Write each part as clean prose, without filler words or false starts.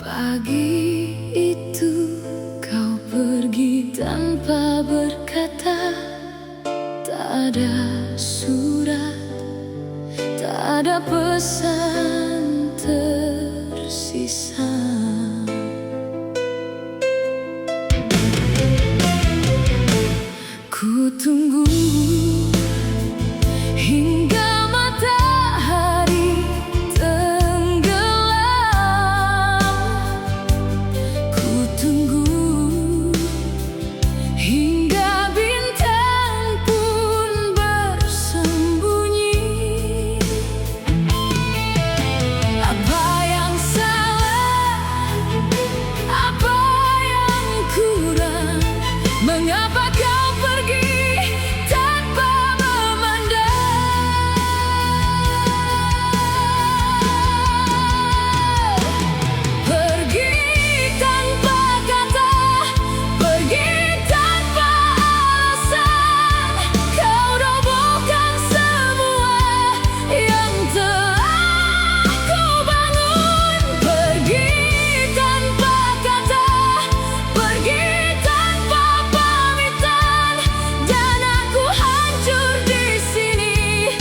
Pagi itu kau pergi tanpa berkata, tak ada surat, tak ada pesan tersisa. Ku tunggu hingga matahari tenggelam. Ku tunggu hingga bintang pun bersembunyi. Apa yang salah? Apa yang kurang? Mengapa kau pergi tanpa memandang? Pergi tanpa kata, pergi tanpa alasan. Kau robohkan semua yang telah ku bangun. Pergi tanpa kata, pergi tanpa pamitan, dan aku hancur di sini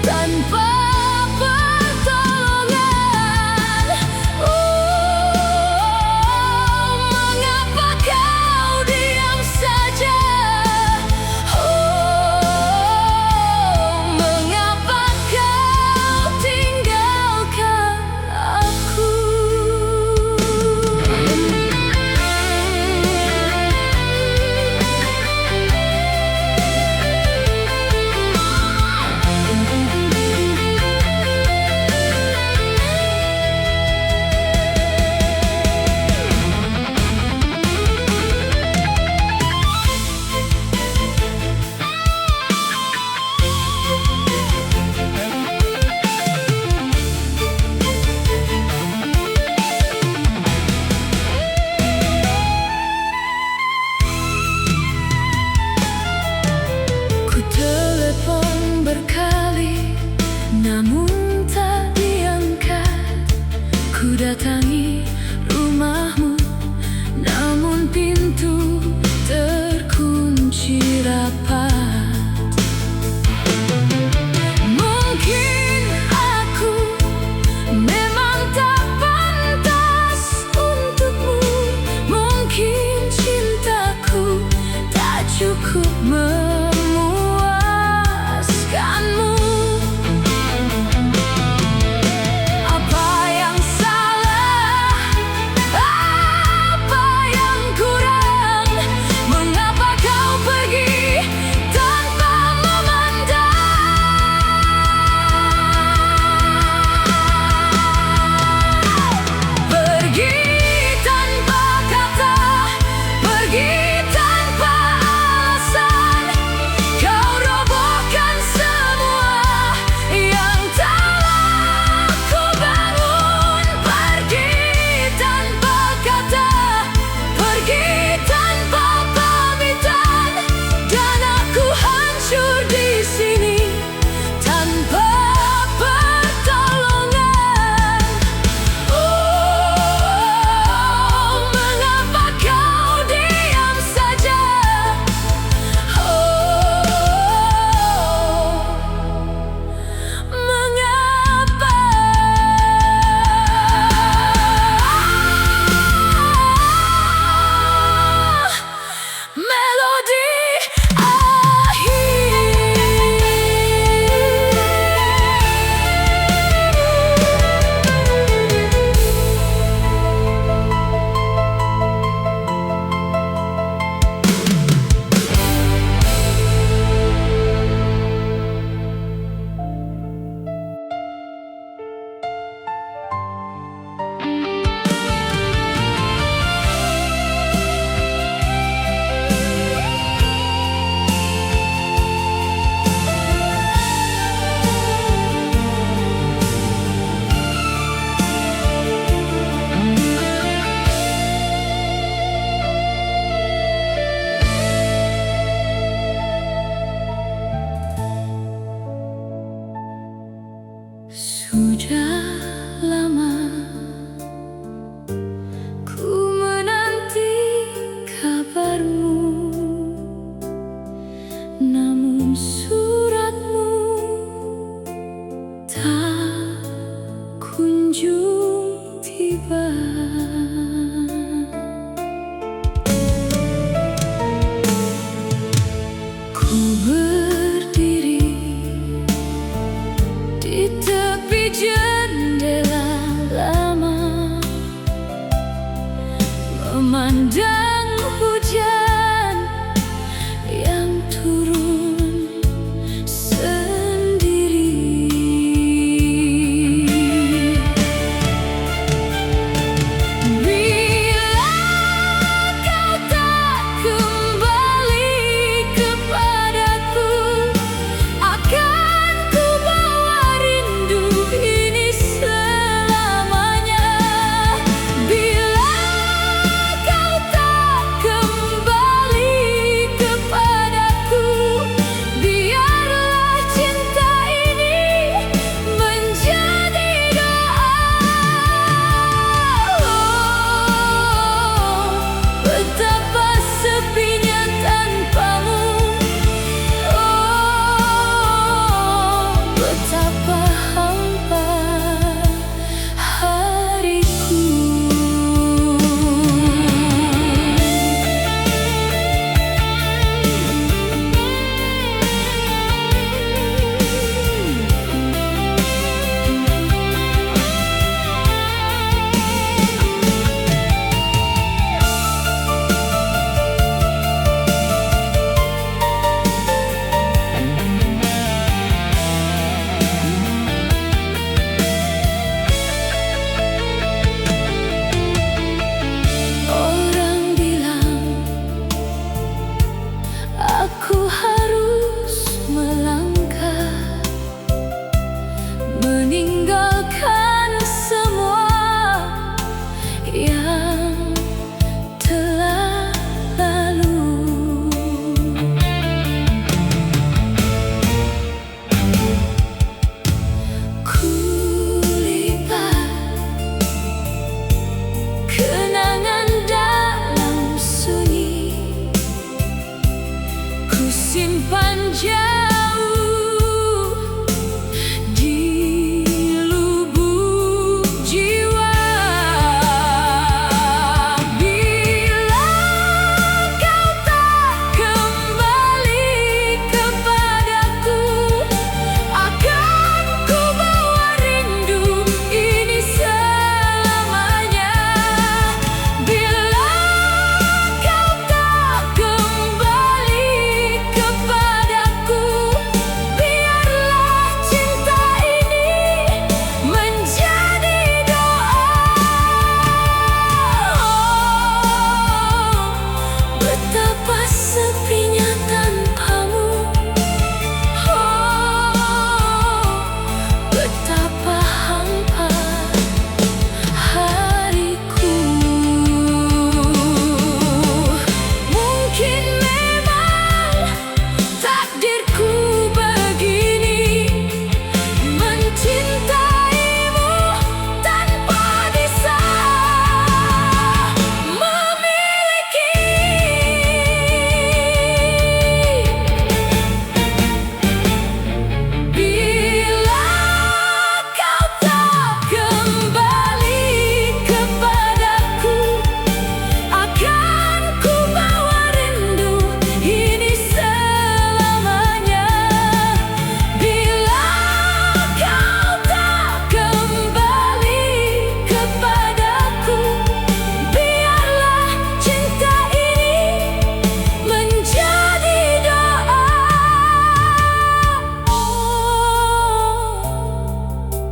tanpa pertolongan. Mengapa kau diam saja? Mengapa kau tinggalkan aku? Ku telepon berkali, namun tak diangkat. Ku datangi rumahmu, namun pintu terkunci rapat. Mungkin aku memang tak pantas untukmu. Mungkin cintaku tak cukup memuaskanmu. Apa yang salah? Apa yang kurang? Mengapa kau pergi tanpa memandang? Pergi tanpa kata, pergi tanpa alasan. memandang hujan yang turun sendiri. Bila kau tak kembali kepadaku, akan ku bawa rindu ini selamanya. Bila kau tak kembali kepadaku, biarlah cinta ini menjadi doa. Betapa sepinya tanpamu, betapa hampa hariku. Orang bilang aku harus melangkah, meninggalkan semua yang telah lalu. Kulipat kenangan dalam sunyi, ku simpan jauh di lubuk jiwa. Bila kau tak kembali kepadaku, akan ku bawa rindu ini selamanya. Bila kau tak kembali kepadaku, biarlah cinta ini menjadi doa. Betapa sepinya tanpamu, betapa hampa hariku. Mungkin memang takdirku begini, mencintaimu tanpa bisa memiliki. Bila kau tak kembali kepadaku, akan ku bawa rindu ini selamanya. Bila kau tak kembali kepadaku, biarlah cinta ini menjadi doa.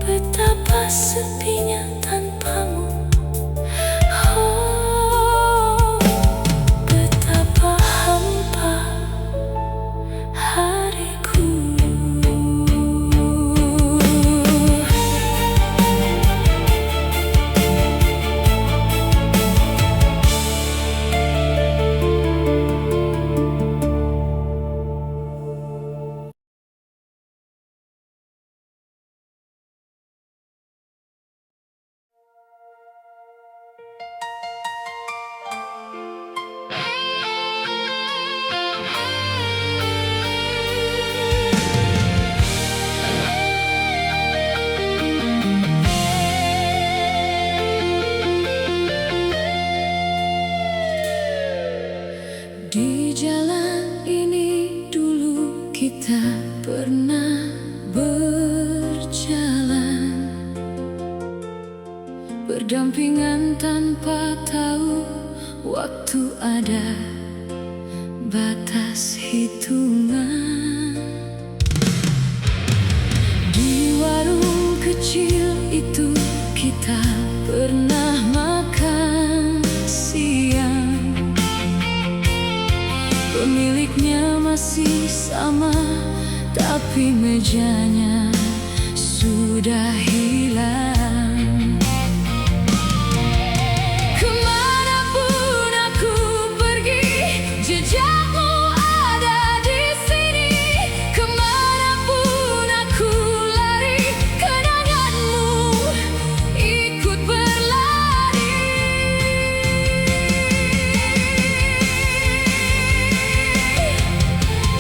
Betapa sepinya tanpamu, betapa hampa hariku. Di jalan ini dulu kita pernah berjalan, berdampingan tanpa tahu waktu ada batas hitungan. Di warung kecil itu kita pernah makan siang. Pemiliknya masih sama, tapi mejanya sudah hilang. Kemanapun aku pergi, jejakmu ada di sini. Kemanapun aku lari, kenanganmu ikut berlari.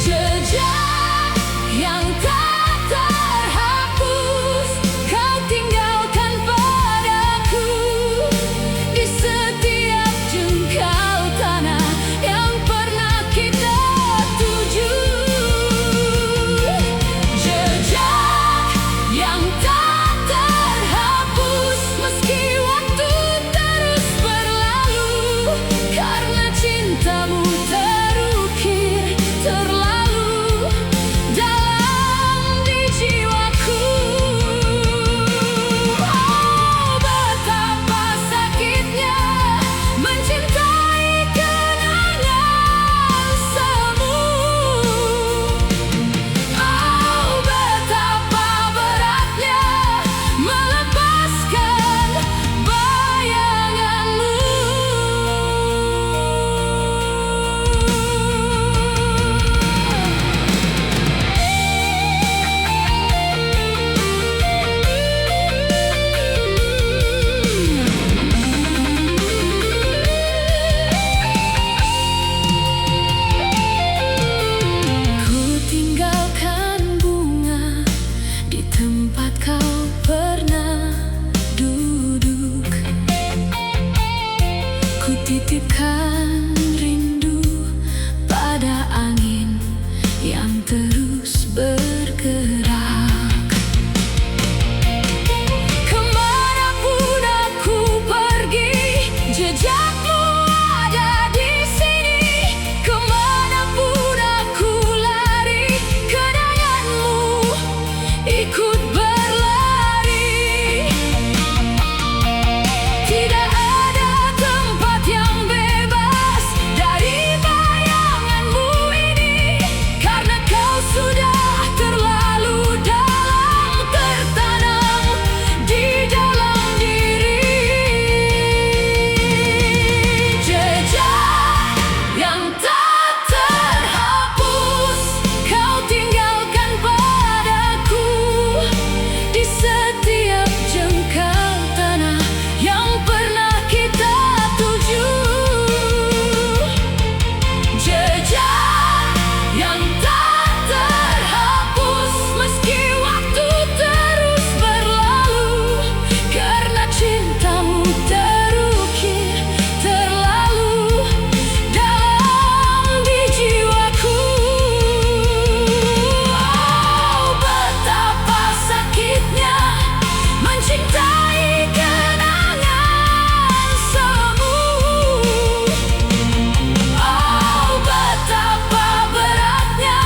Jejak yang tak terhapus kau tinggalkan padaku, di setiap jengkal tanah yang pernah kita tuju. Jejak yang tak terhapus meski waktu terus berlalu, karena cintamu terukir terlalu dalam di jiwaku. Oh, betapa sakitnya mencintai kenangan semu. Oh, betapa beratnya melepaskan bayanganmu. Ku tinggalkan bunga di tempat kau pernah duduk. Ku titipkan rindu pada angin yang terus bergerak. Kemanapun aku pergi, jejakmu ada di sini. Kemanapun aku lari, kenanganmu ikut berlari. Tidak ada tempat yang bebas dari bayanganmu ini, karena kau sudah terlalu dalam tertanam di dalam diri. Jejak yang tak terhapus kau tinggalkan padaku, di setiap jengkal tanah yang pernah kita tuju. Jejak yang tak terhapus meski waktu terus berlalu, karena cintamu terukir terlalu dalam di jiwaku. Oh, betapa sakitnya mencintai kenangan semu. Oh, betapa beratnya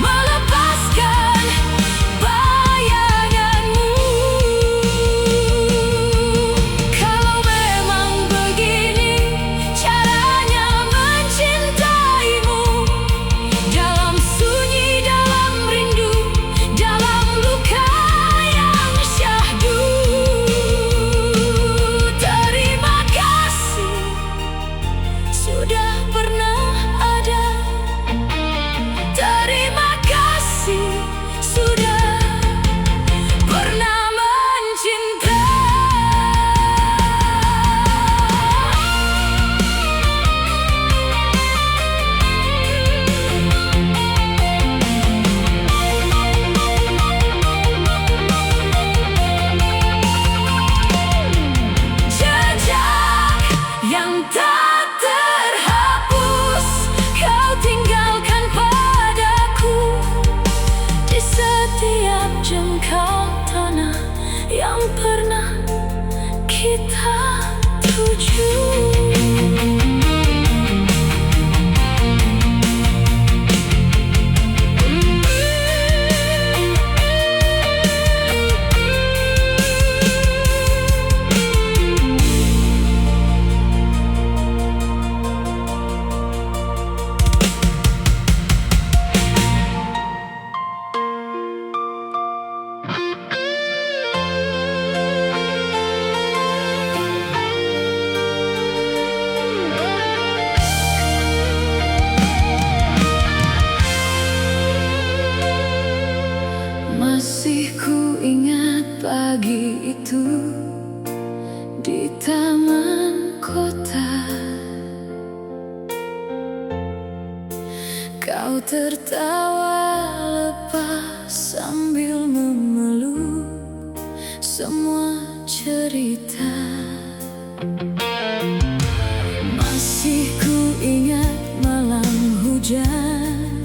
melepaskan bayanganmu. Kalau memang begini caranya mencintaimu, dalam sunyi, dalam rindu, dalam luka yang syahdu. Terima kasih sudah pernah ada. Terima kasih sudah pernah mencintai. Jejak yang tak terhapus kau tinggalkan padaku, di setiap jengkal tanah yang pernah kita tuju. Kau tertawa lepas sambil memeluk semua cerita. Masih ku ingat malam hujan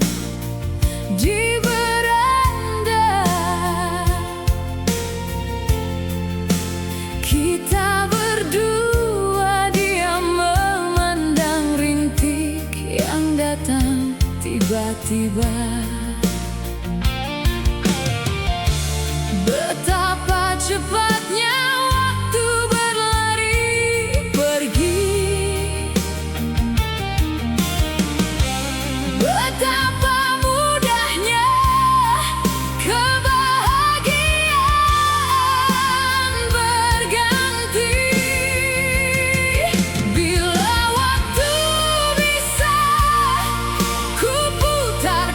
di beranda. Kita berdua diam memandang rintik yang datang tiba-tiba. Betapa cepatnya waktu berlari pergi. Betapa mudahnya kebahagiaan berganti. Bila waktu bisa ku putar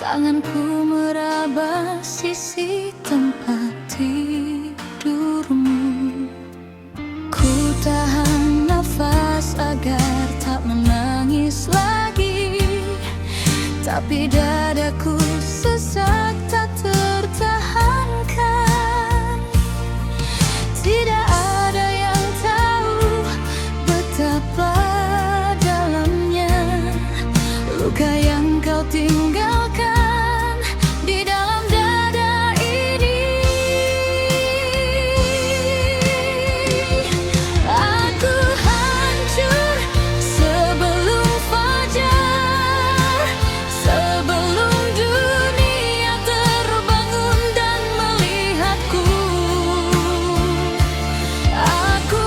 Tanganku meraba sisi tempat tidurmu. Ku tahan nafas agar tak menangis lagi, tapi dadaku sesak tak tertahankan. Tidak ada yang tahu betapa dalamnya luka yang kau tinggalkan di dalam dada ini. Aku hancur sebelum fajar, sebelum dunia terbangun dan melihatku. Aku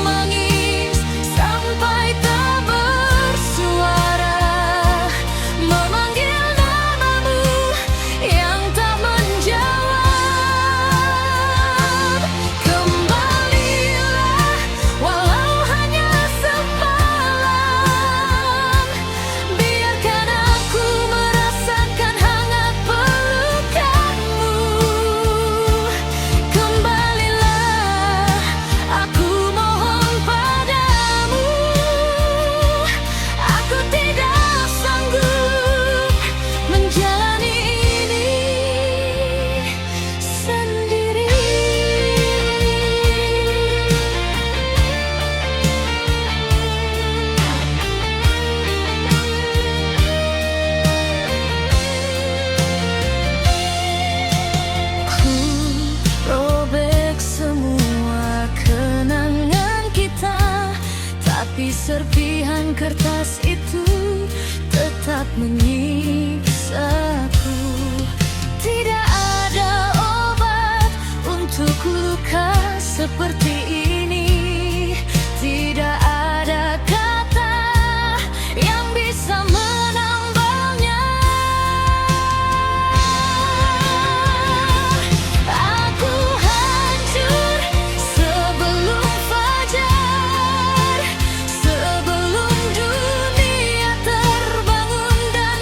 menangis sampai tak bersuara, memanggil namamu yang tak menjawab. Kembalilah walau hanya semalam, biarkan aku merasakan hangat pelukanmu. Kembalilah, aku mohon padamu. Aku tidak sanggup menjalani ini sendiri. Ku robek semua kenangan kita, tapi serpihan kertas itu tetap menyiksaku. Tidak ada obat untuk luka seperti ini. Tidak ada kata yang bisa menambahnya. Aku hancur sebelum fajar, sebelum dunia terbangun dan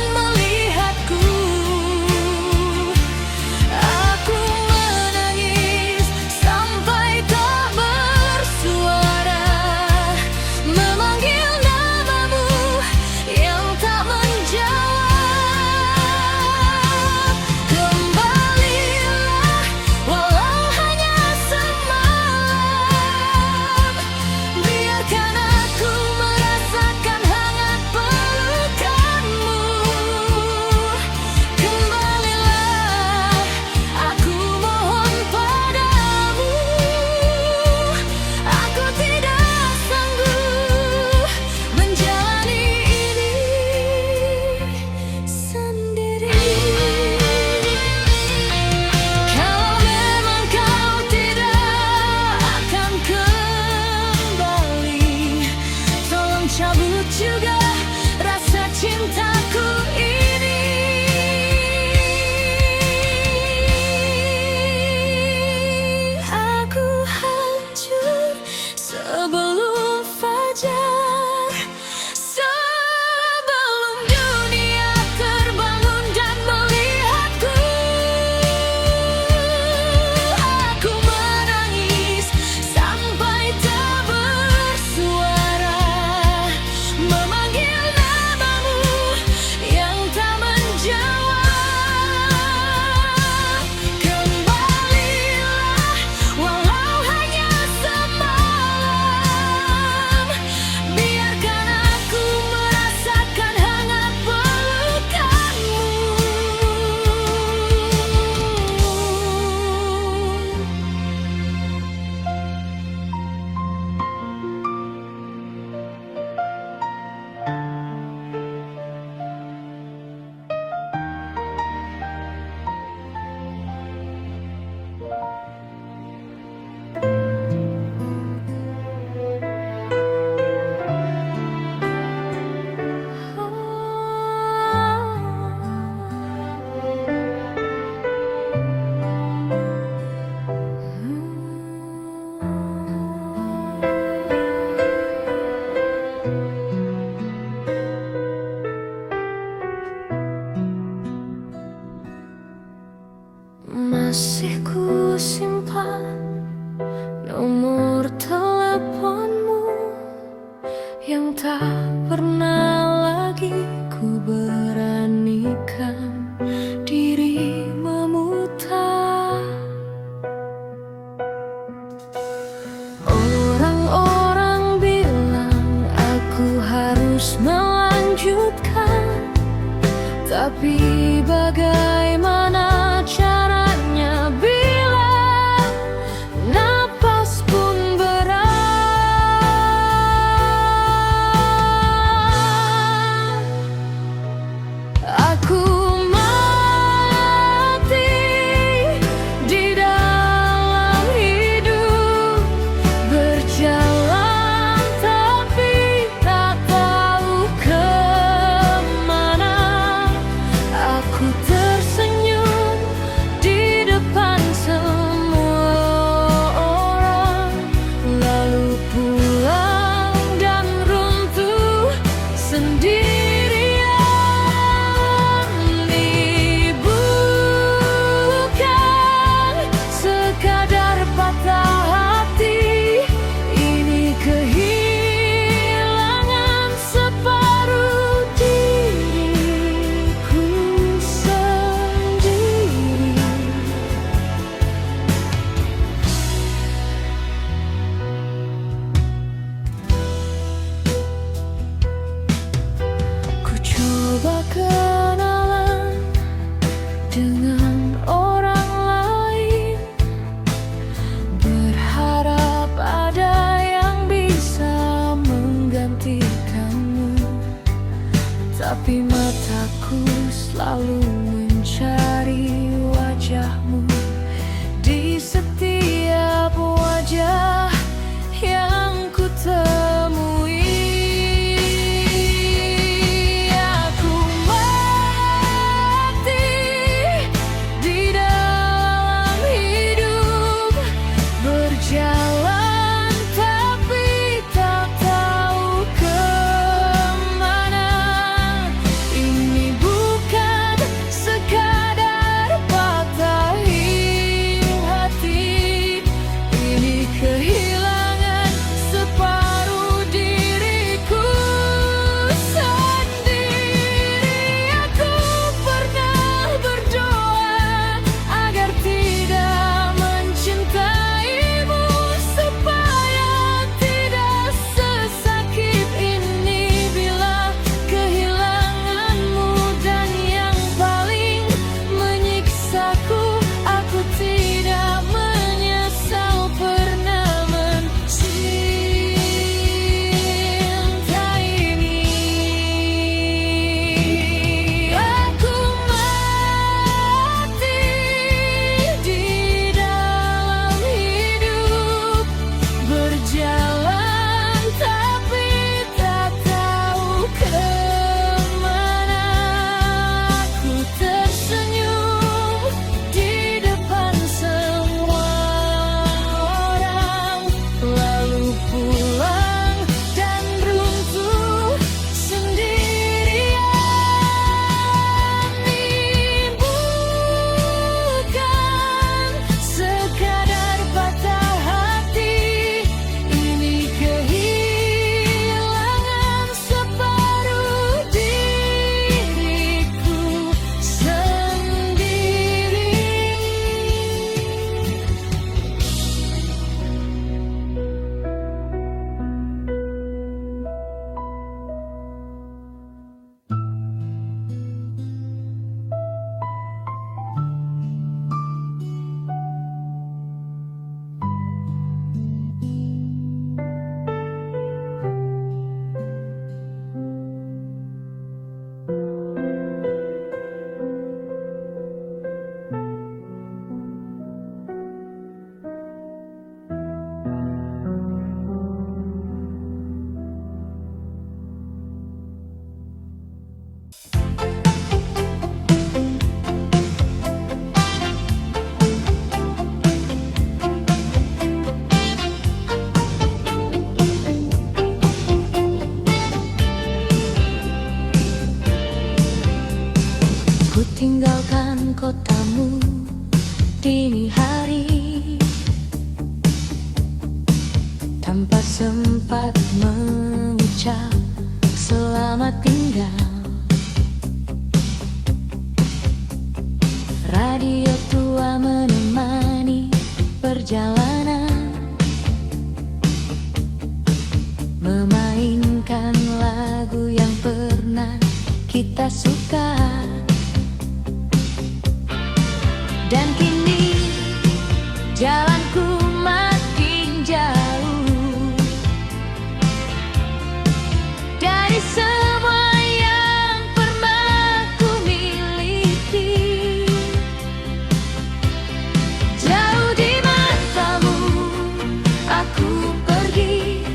Masih ku simpan nomor teleponmu yang tak pernah lagi ku beranikan diri memutar. Orang-orang bilang aku harus melanjutkan, tapi bagaimana caranya bila napas pun berat? Aku mati di dalam hidup, berjalan tapi tak tahu kemana. Aku tersenyum di depan semua orang, lalu pulang dan runtuh sendirian. Ini bukan sekadar patah hati, ini kehilangan separuh diriku sendiri. Ku coba kenalan dengan orang lain, berharap ada yang bisa menggantikanmu, tapi mataku selalu mencari wajahmu di setiap wajah yang ku temui. Aku mati di dalam hidup, berjalan tapi tak tahu kemana. Ini bukan sekadar patahin hati, ini kehilangan separuh diriku sendiri. Aku pernah berdoa agar tidak mencintaimu, supaya tidak sesakit ini bila kehilanganmu. Dan yang paling menyiksaku, aku tidak menyesal pernah mencintaimu. Aku mati di dalam hidup, berjalan tapi tak tahu kemana. Aku tersenyum di depan semua orang, lalu pulang dan runtuh sendirian. Ini bukan sekadar patah hati, ini kehilangan separuh diriku sendiri. dini hari, tanpa sempat mengucap selamat tinggal. Radio tua menemani perjalanan, memainkan lagu yang pernah kita suka. Dan kini jalanku makin jauh dari semua yang pernah ku miliki. Jauh di matamu aku pergi,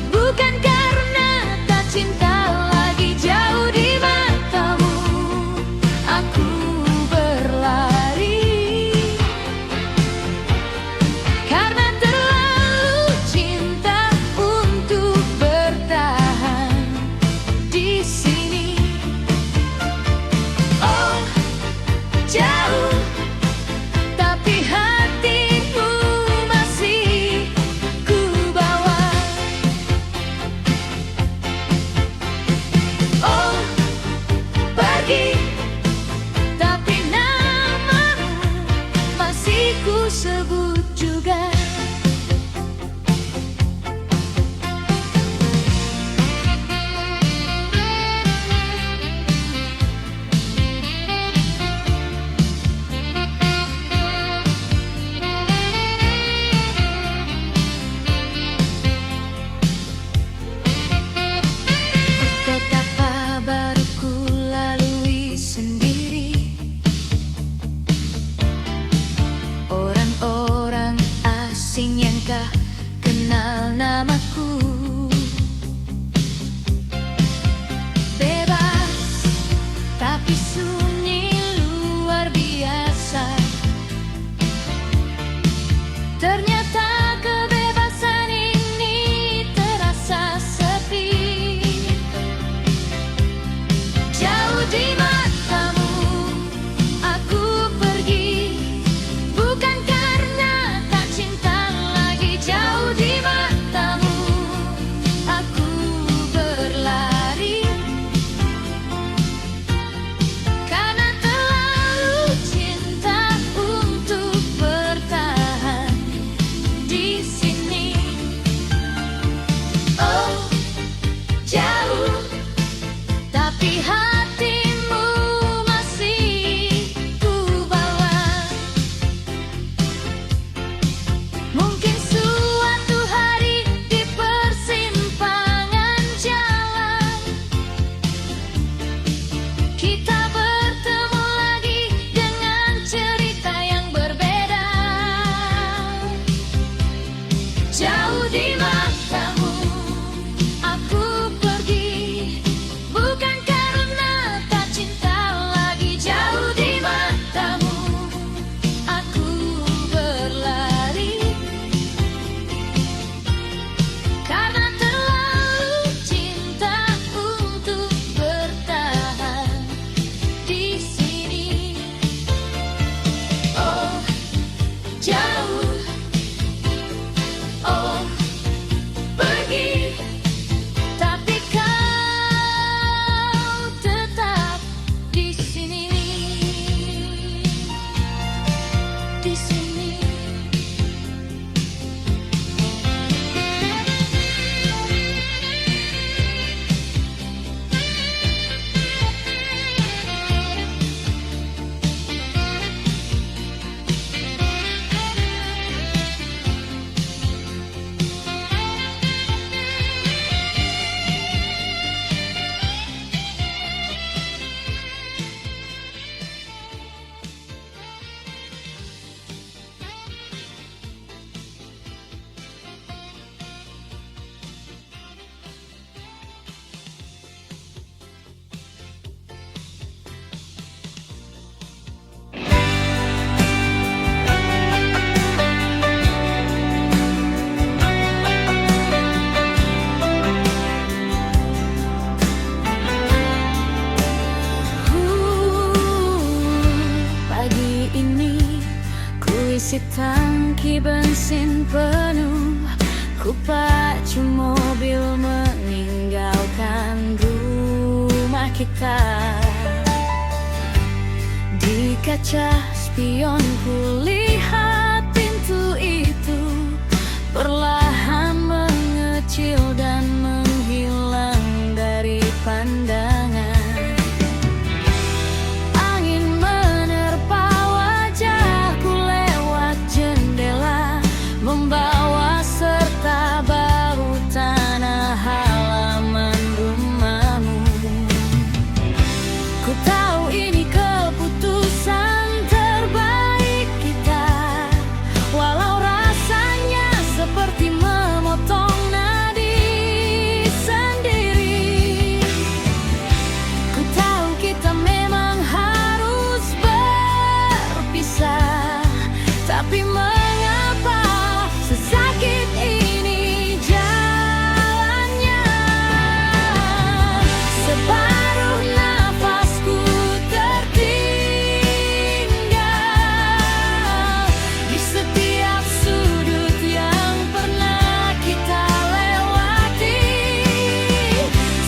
bukan karena tak cinta lagi. Jauh di matamu aku berlari, karena terlalu cinta untuk bertahan di sini. Oh, jauh, tapi hatimu masih ku bawa. Oh, pergi, tapi namamu masih ku sebut juga. Betapa baru ku lalui sendiri, orang-orang asing yang kah kenal namaku. Bebas tapi sunyi luar biasa. Ternyata kebebasan ini terasa sepi. Jauh di matamu aku pergi, bukan karena tak cinta lagi. Jauh di matamu aku berlari, karena terlalu cinta untuk bertahan di sini. Oh, jauh, tapi hatimu masih ku bawa. Mungkin suatu hari di persimpangan jalan kita bertemu lagi dengan cerita yang berbeda. Jauh di matamu aku pergi, bukan karena tak cinta lagi. Jauh di matamu aku berlari, karena terlalu cinta untuk bertahan Isi tangki bensin penuh, ku pacu mobil meninggalkan rumah kita. Di kaca spion ku lihat pintu itu perlahan mengecil dan menghilang dari pandangan. Angin menerpa wajahku lewat jendela, membawa serta bau tanah halaman rumahmu. Ku tahu ini keputusan terbaik kita, walau rasanya seperti memotong nadi sendiri. Ku tahu kita memang harus berpisah, tapi mengapa sesakit ini jalannya? Separuh nafasku tertinggal di setiap sudut yang pernah kita lewati.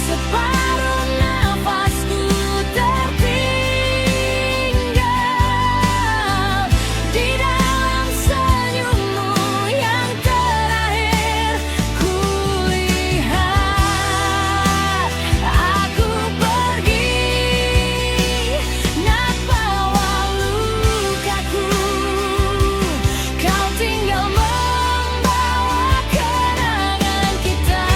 Separuh nafasku tertinggal di dalam senyummu yang terakhir kulihat. Aku pergi, nak bawa lukaku, kau tinggal membawa kenangan kita.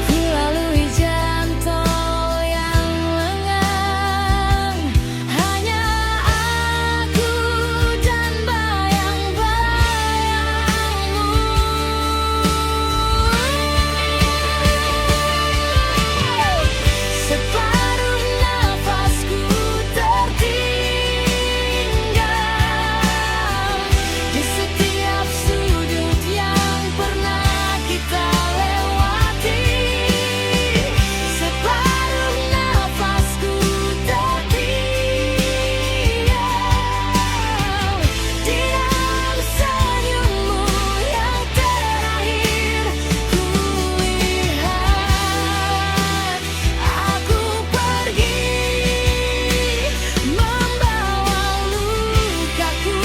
Ku lalui jalan tol yang lengang, hanya aku dan bayang-bayangmu. Separuh nafasku tertinggal di setiap sudut yang pernah kita lewati. Separuh nafasku tertinggal di dalam senyummu yang terakhir kulihat. Aku pergi, membawa lukaku,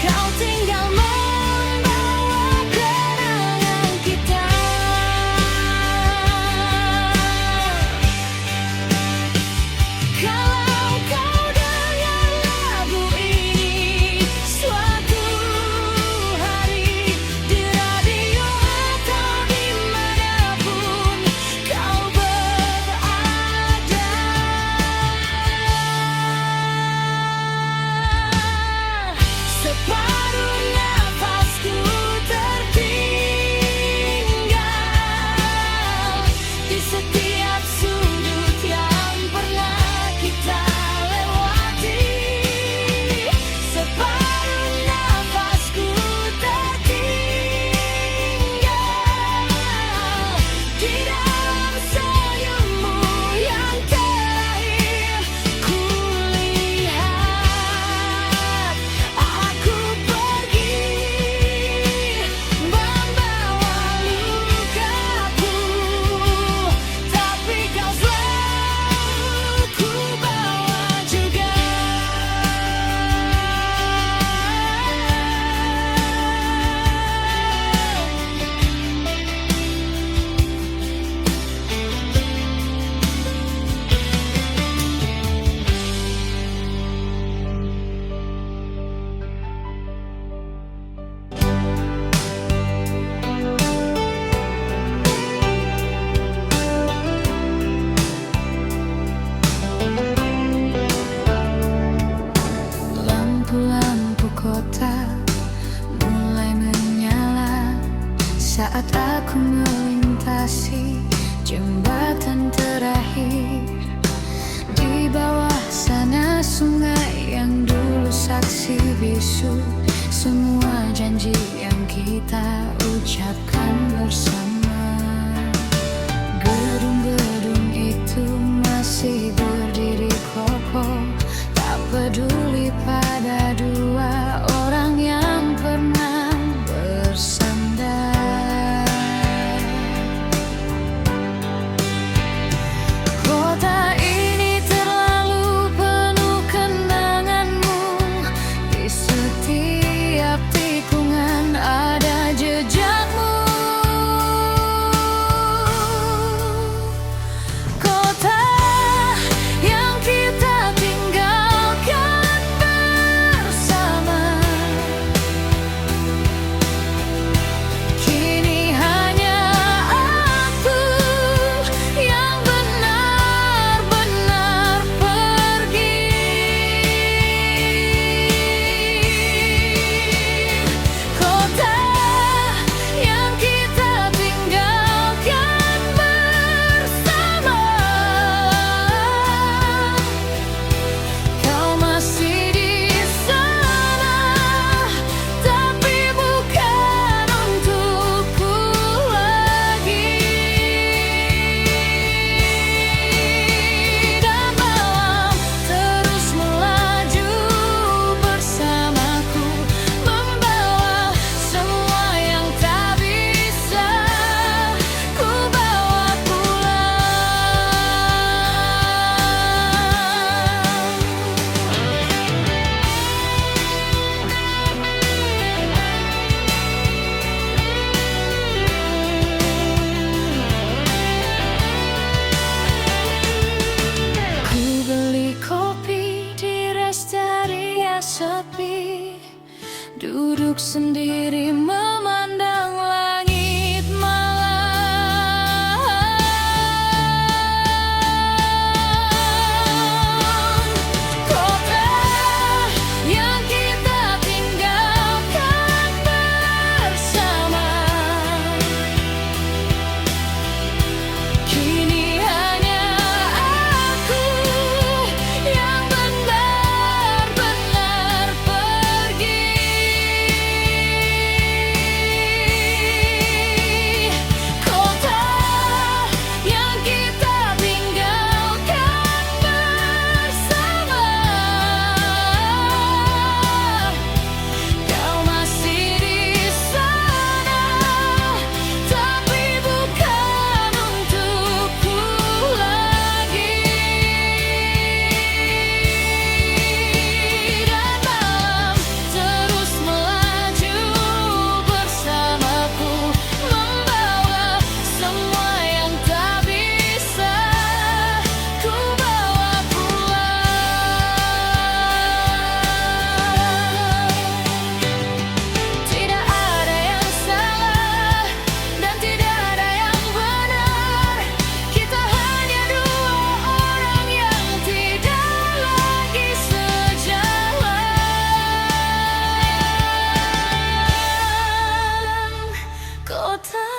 kau tinggal membawa kenangan kita. Kalau kau dengar lagu ini suatu hari di radio atau dimanapun kau berada, separuh nafasku tertinggal di setiap sudut yang pernah kita lewati. Separuh nafasku tertinggal di dalam senyummu yang terakhir kulihat. Aku pergi, membawa lukaku, tapi kau selalu ku bawa juga. Lampu-lampu kota mulai menyala saat aku melintasi jembatan terakhir. Di bawah sana sungai yang dulu saksi bisu semua janji yang kita ucapkan bersama. Gedung-gedung itu masih berdiri kokoh, tak peduli pada dua orang yang pernah bersandar. Kota ini terlalu penuh kenanganmu, di setiap tikungan ada jejakmu. Kota yang kita tinggalkan bersama, kini hanya aku yang benar-benar pergi. Kota yang kita tinggalkan bersama, kau masih di sana, tapi bukan untukku lagi. Dan malam terus melaju bersamaku, membawa semua yang tak bisa ku bawa Ku beli kopi di Restaria sepi, duduk sendiri memandang langit malam. Kota yang kita tinggalkan bersama, kini hanya aku yang benar-benar pergi. Kota yang kita tinggalkan bersama, kau masih di sana, tapi bukan untukku lagi. Dan malam terus melaju bersamaku, membawa semua yang tak bisa ku bawa pulang. Tidak ada yang salah dan tidak ada yang benar, kita hanya dua orang yang tidak lagi sejalan. Kota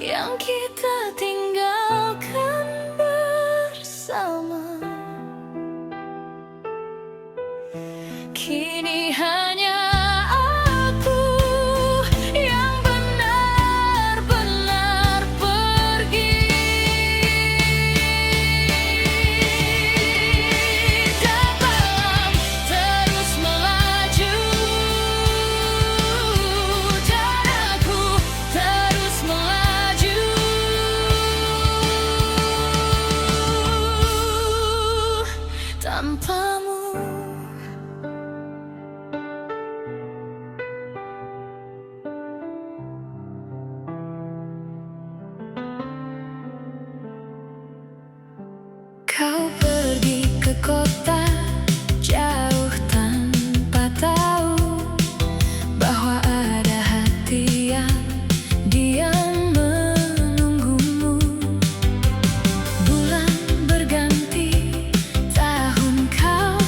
yang kita tinggalkan bersama, kini hanya aku yang benar-benar pergi. Dan malam terus melaju, dan aku terus melaju tanpamu. Kau pergi ke kota jauh tanpa tahu bahwa ada hati yang diam menunggumu. Bulan berganti, tahun kau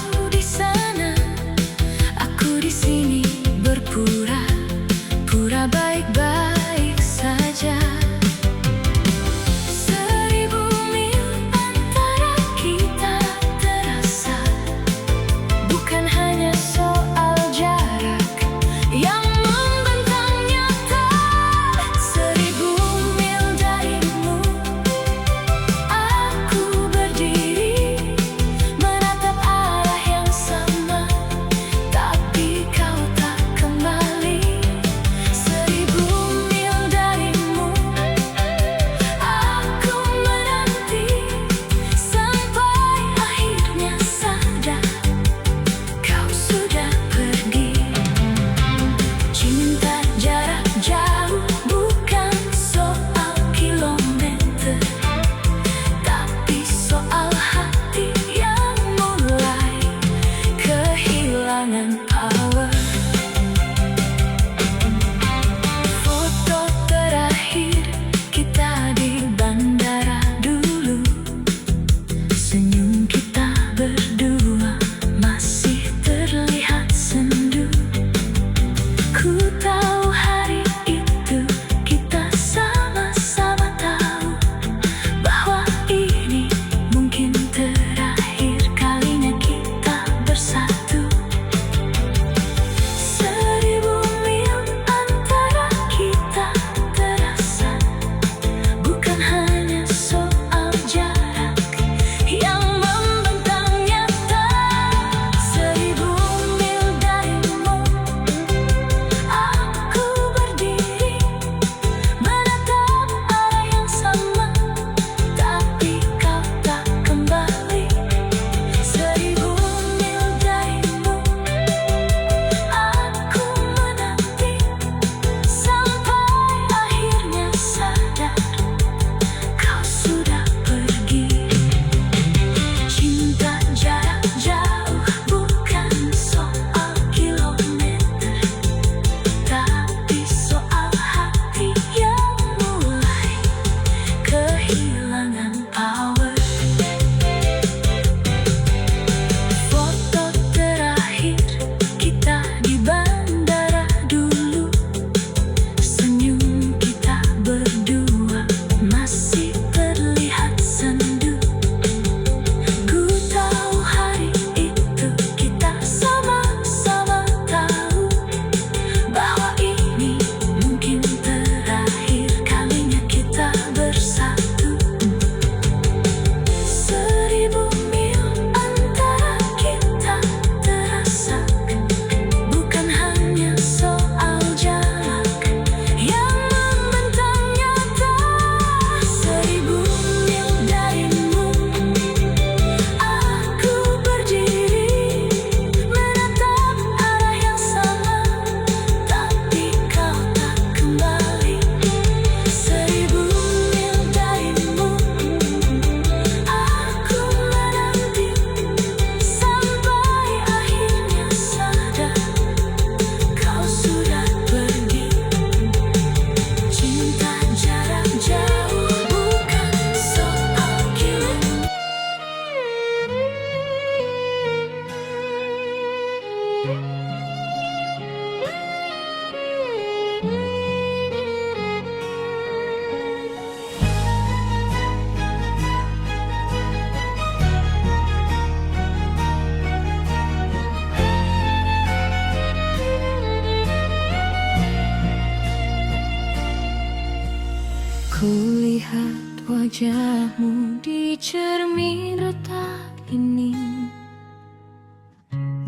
wajahmu di cermin retak ini,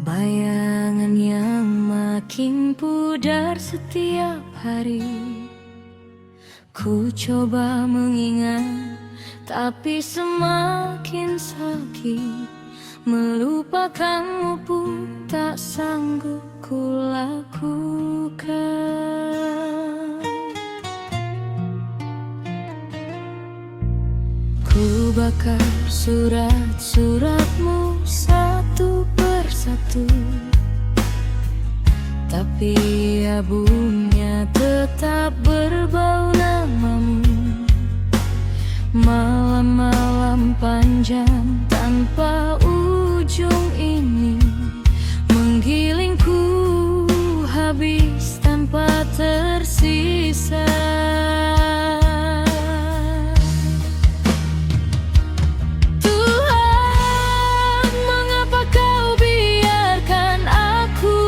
bayangan yang makin pudar setiap hari. Ku coba mengingat, tapi semakin sakit. Melupakanmu pun tak sanggup ku lakukan. Ku bakar surat-suratmu satu persatu, tapi abunya tetap berbau namamu. Malam-malam panjang tanpa ujung ini menggilingku habis tanpa tersisa. Tuhan, mengapa kau biarkan aku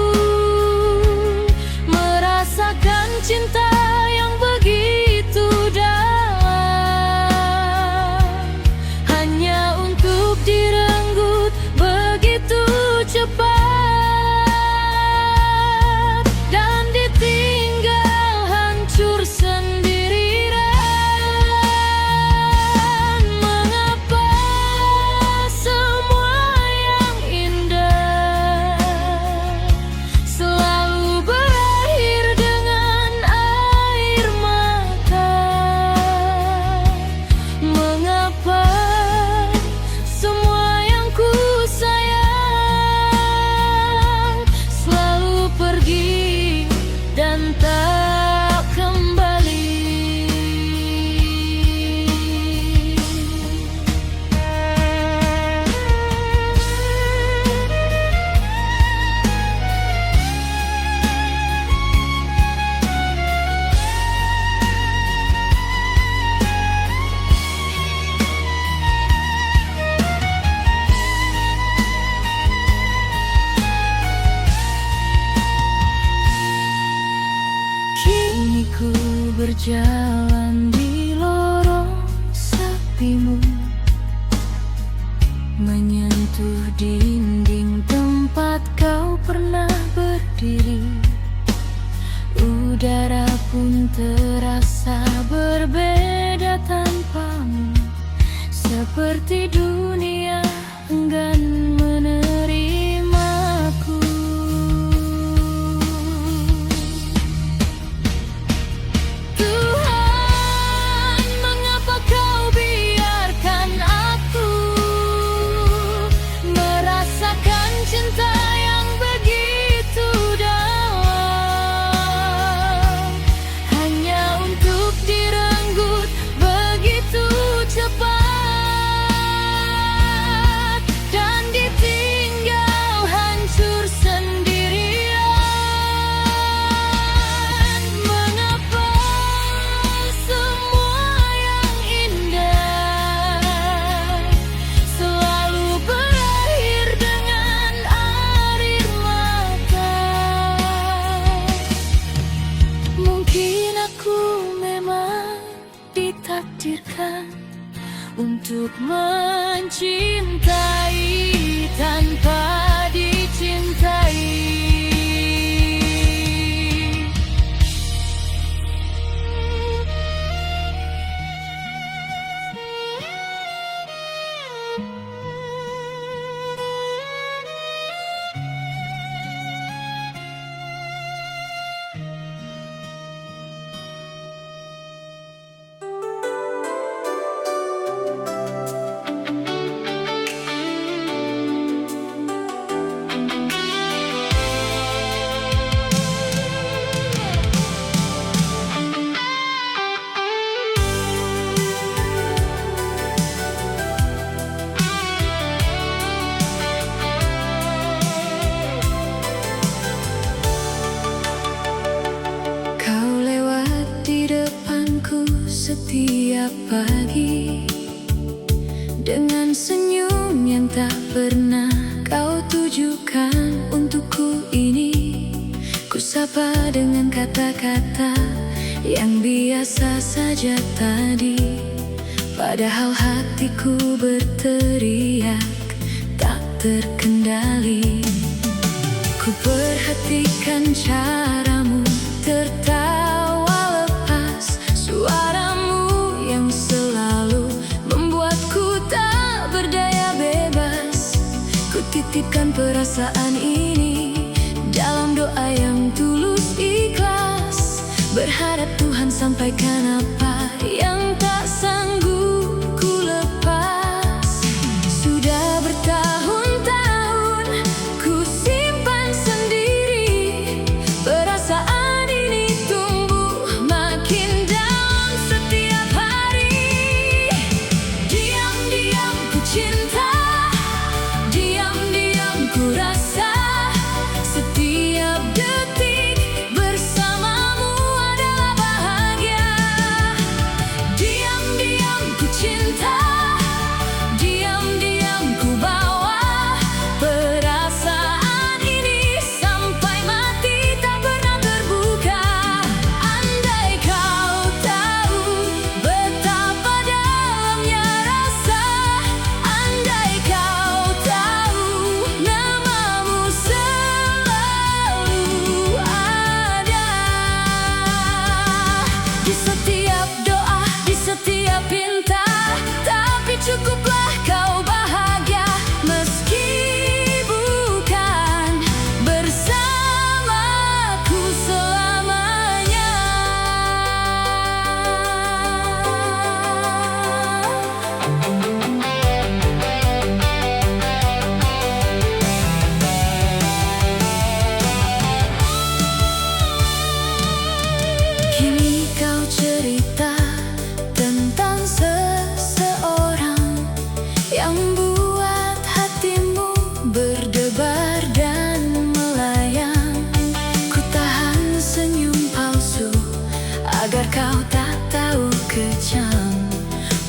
merasakan cinta yang begitu dalam, hanya untuk direnggut begitu cepat dan ditinggal hancur sendirian. Mengapa semua yang indah selalu berakhir dengan air mata? Mengapa semua yang ku sayang selalu pergi dan tak kembali? Kini ku berjalan di lorong sepimu, menyentuh dinding tempat kau pernah berdiri. Udara pun terasa berbeda tanpamu, seperti dunia enggan menerimaku. Tuhan, mengapa kau biarkan aku merasakan cinta yang begitu dalam, hanya untuk direnggut begitu cepat dan ditinggal hancur sendirian? Mengapa semua yang indah selalu berakhir dengan air mata? Mungkin aku memang ditakdirkan untuk mencintai tanpa dicintai. setiap pagi dengan senyum yang tak pernah kau tujukan untukku ini. Ku sapa dengan kata-kata yang biasa saja tadi, Padahal hatiku berteriak tak terkendali. Ku perhatikan caramu tertawa lepas, suaramu yang selalu membuatku tak berdaya bebas. Ku titipkan perasaan ini dalam doa yang tulus ikhlas, berharap Tuhan sampaikan apa yang tak sanggup ku lepas. Sudah bertahun-tahun ku simpan sendiri, perasaan ini tumbuh makin dalam setiap hari. Diam-diam ku cinta, diam-diam ku rasa, setiap detik bersamamu adalah bahagia. Diam-diam ku cinta, diam-diam ku bawa perasaan ini sampai mati tak pernah terbuka. Andai kau tahu betapa dalamnya rasa, andai kau tahu namamu selalu ada di setiap doa, di setiap pinta. Tapi cukuplah kau bahagia meski bukan bersamaku selamanya. Kini kau cerita tentang seseorang yang buat hatimu berdebar dan melayang. Ku tahan senyum palsu agar kau tak tahu kejam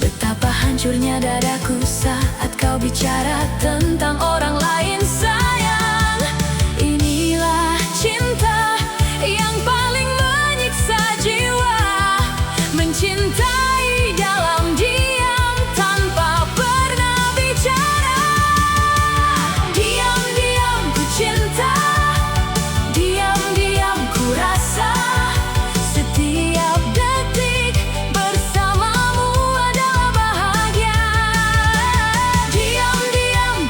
betapa hancurnya dadaku saat kau bicara tentang orang lain. Sayang, inilah cinta yang paling menyiksa jiwa, mencintai dalam diam tanpa pernah bicara. Diam-diam ku cinta, diam-diam ku rasa, setiap detik bersamamu adalah bahagia. Diam-diam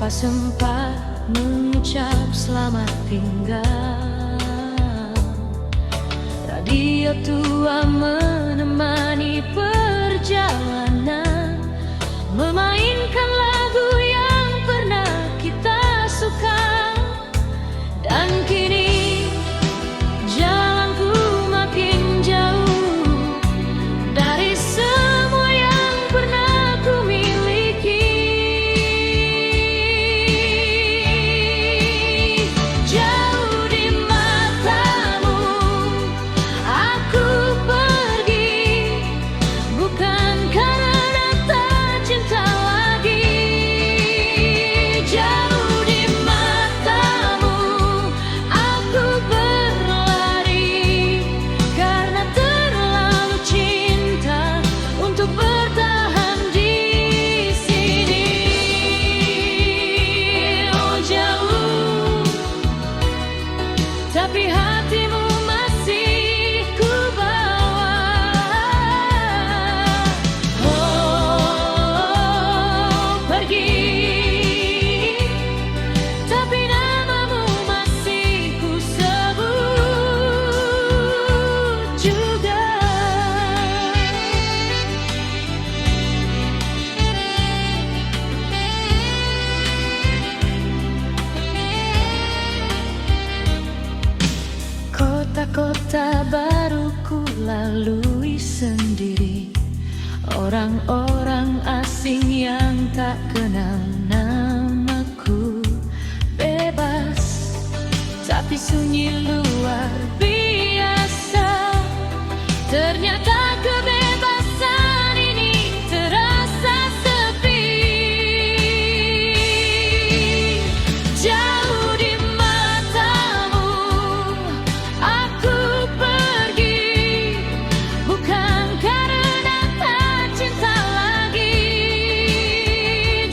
tanpa sempat mengucap selamat tinggal. Radio tua menemani perjalanan, memainkan lagu yang pernah kita suka. Dan kini jalanku makin jauh dari semua yang pernah ku miliki. Jauh di matamu aku pergi, bukan karena tak cinta lagi. Jauh di matamu aku berlari, karena terlalu cinta untuk bertahan di sini. Oh jauh, tapi hatimu masih ku bawa. Oh pergi, tapi namamu masih ku sebut juga. Kota-kota baru ku lalui sendiri, orang-orang asing yang tak kenal namaku. Bebas, tapi sunyi luar biasa. Ternyata kebebasan ini terasa sepi. Jauh di matamu aku pergi, bukan karena tak cinta lagi.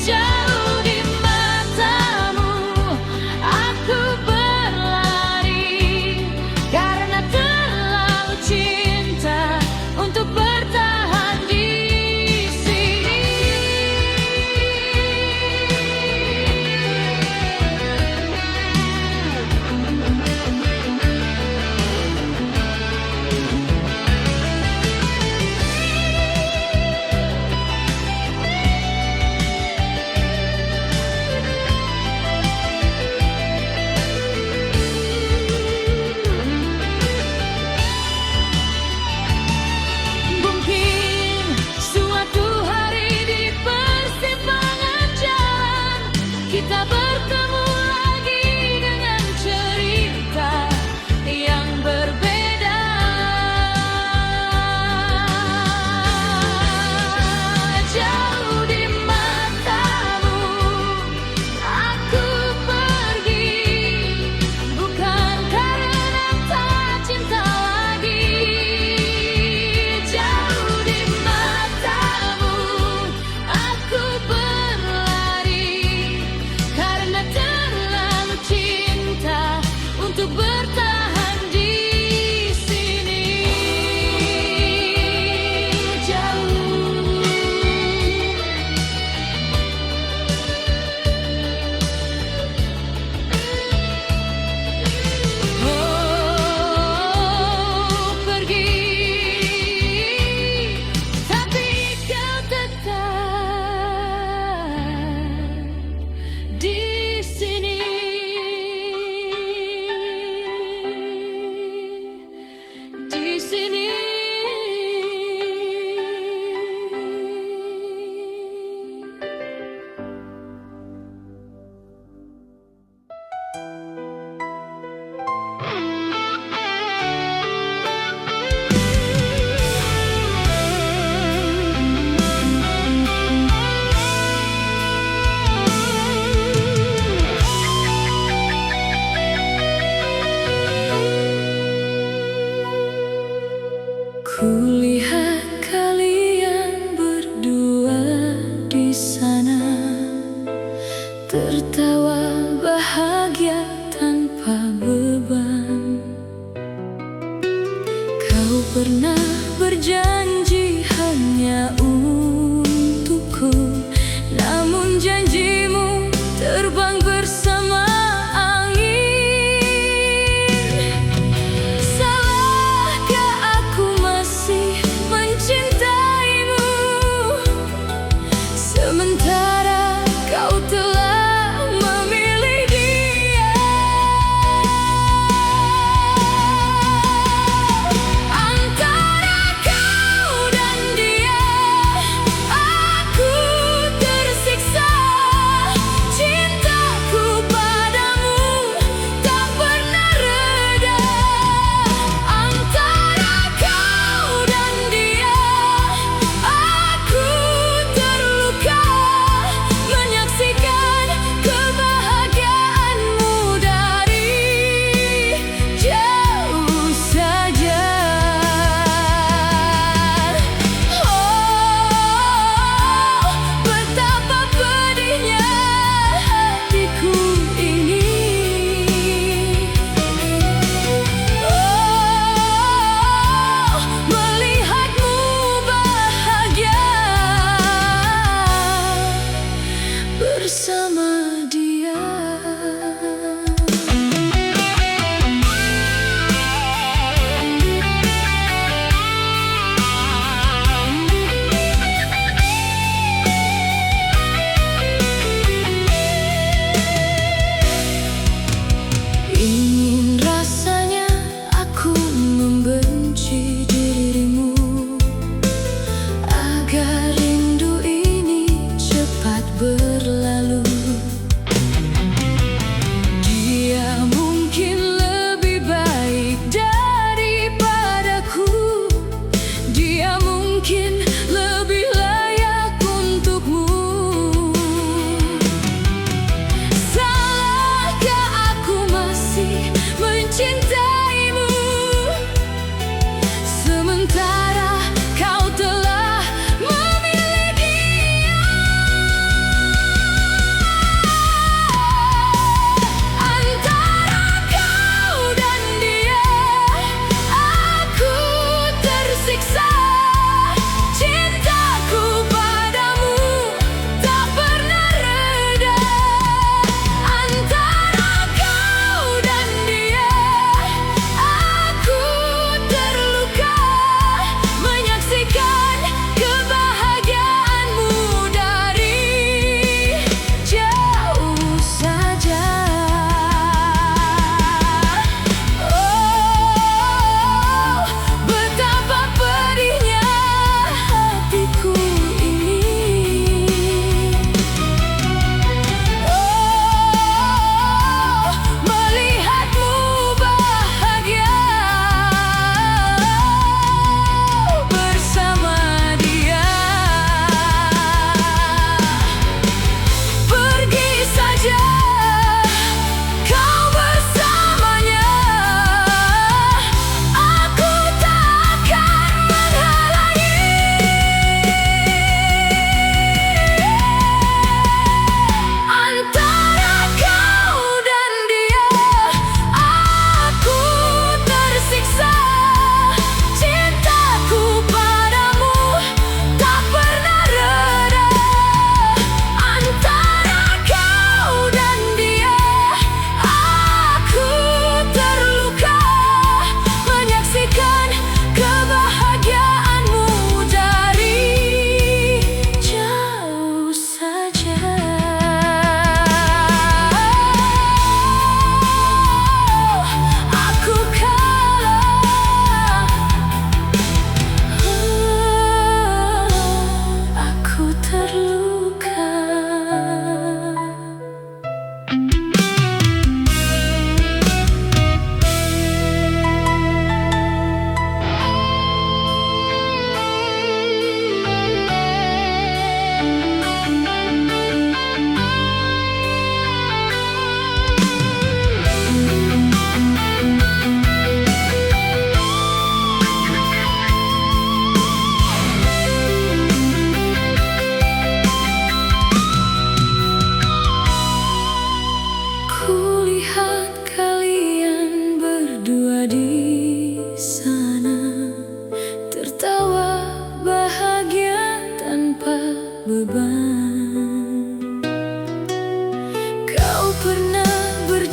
Jauh di matamu aku berlari, karena terlalu cinta untuk bertahan di sini. Mungkin suatu hari di persimpangan jalan kita bertemu lagi dengan cerita yang berbeda. Jauh di matamu aku pergi, bukan karena tak cinta lagi. Jauh di matamu aku berlari, karena terlalu cinta untuk bertahan di sini. Jauh, oh pergi, tapi kau tetap di sini. Di sini. Kulihat kalian berdua di sana, tertawa bahagia tanpa beban. Kau pernah berjanji hanya untukku, namun janjimu terus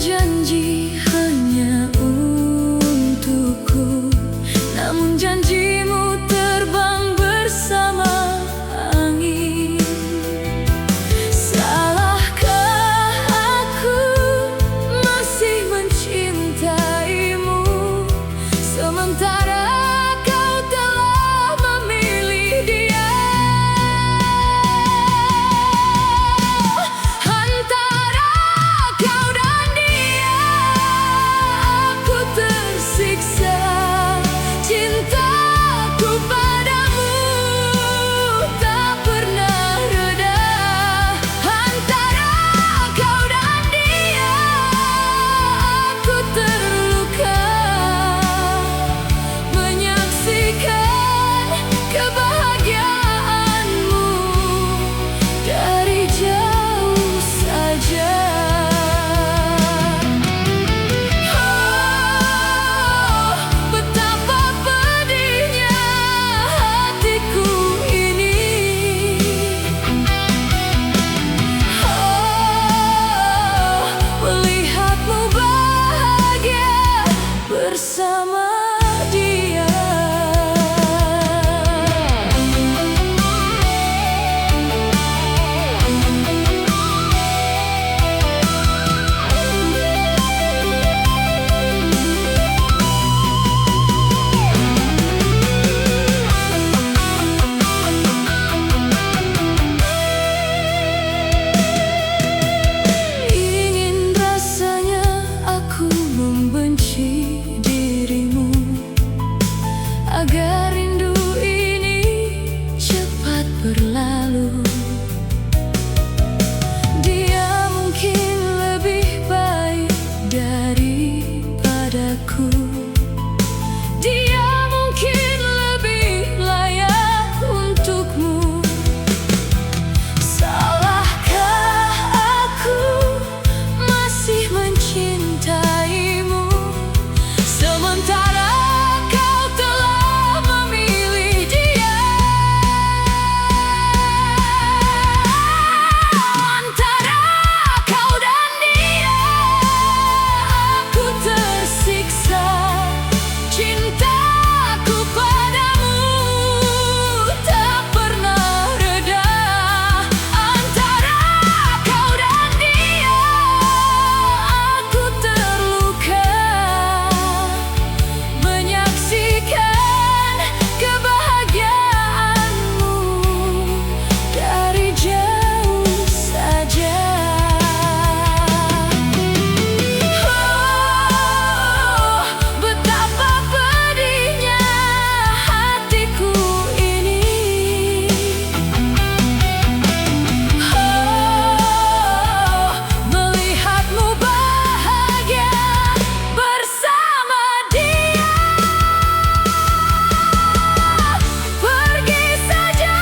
janji hanya untukku, namun janjimu terbang bersama angin. Salahkah aku masih mencintaimu, sementara kau telah memilih dia? Antara kau dan dia, aku tersiksa. Cintaku padamu tak pernah reda. Antara kau dan dia, aku terluka, menyaksikan kebahagiaanmu dari jauh saja. Oh, betapa pedihnya hatiku ini. Oh, melihatmu bahagia bersama dia. Ingin rasanya aku membenci dirimu, agar rindu ini cepat berlalu. Dia mungkin lebih baik daripadaku. Dia mungkin lebih layak untukmu. Salahkah aku masih mencintaimu, sementara kau telah memilih dia? Antara kau dan dia, aku tersiksa. Cintaku padamu tak pernah reda. Antara kau dan dia, aku terluka, menyaksikan kebahagiaanmu dari jauh saja. Oh, betapa pedihnya hatiku ini. Oh, melihatmu bahagia bersama dia. Pergi saja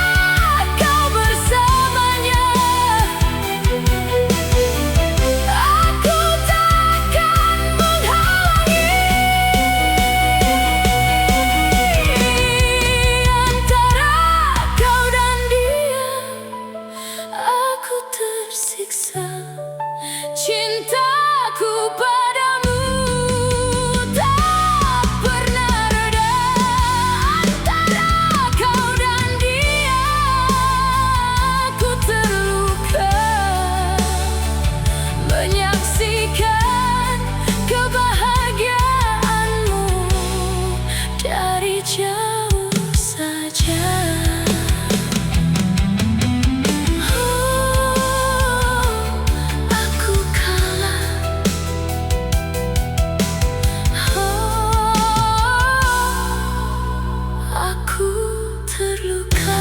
kau bersamanya, aku takkan menghalangi. Antara kau dan dia, aku tersiksa. Cintaku padamu tak pernah reda. Antara kau dan dia, aku terluka, menyaksikan kebahagiaanmu dari jauh saja. Oh, aku kalah. Oh, aku terluka.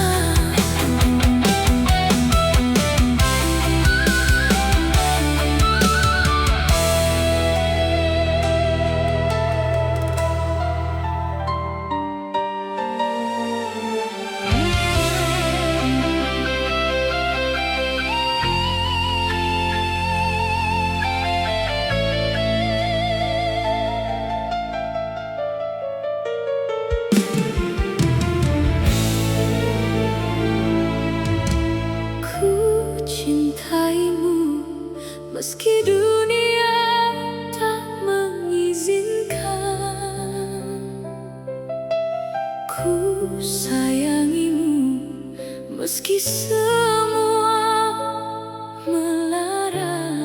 Ku cintaimu meski dunia meski semua melarang.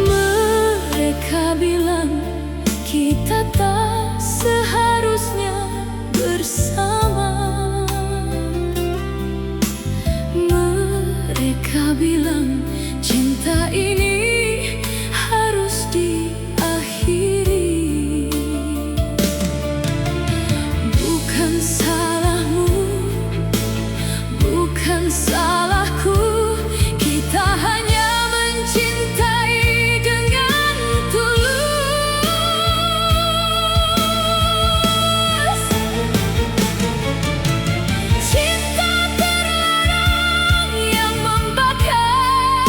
Mereka bilang kita tak seharusnya bersama. Mereka bilang cinta ini harus diakhiri. Bukan salahmu, bukan salahku, kita hanya mencintai dengan tulus. Cinta terlarang yang membakar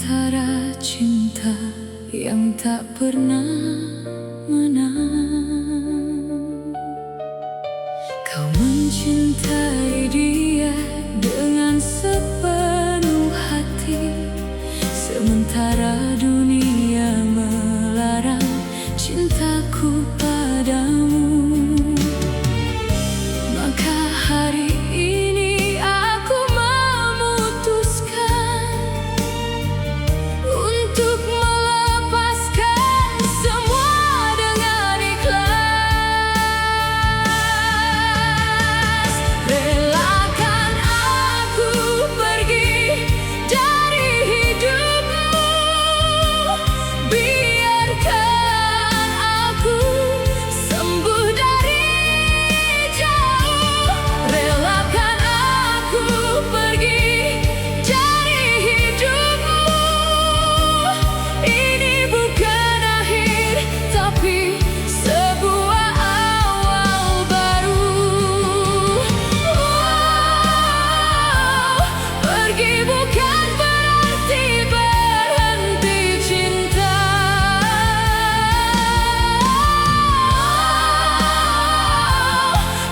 antara cinta yang tak pernah menang. Kau mencintai dia dengan sepenuh hati, sementara dunia melarang cintaku padamu. Maka hari ini aku memutuskan untuk melepaskan semua dengan ikhlas. Relakan aku pergi dari hidupmu, biarkan aku sembuh dari jauh. Relakan aku pergi dari hidupmu. Ini bukan akhir, tapi sebuah awal baru. Pergi bukan berarti berhenti cinta.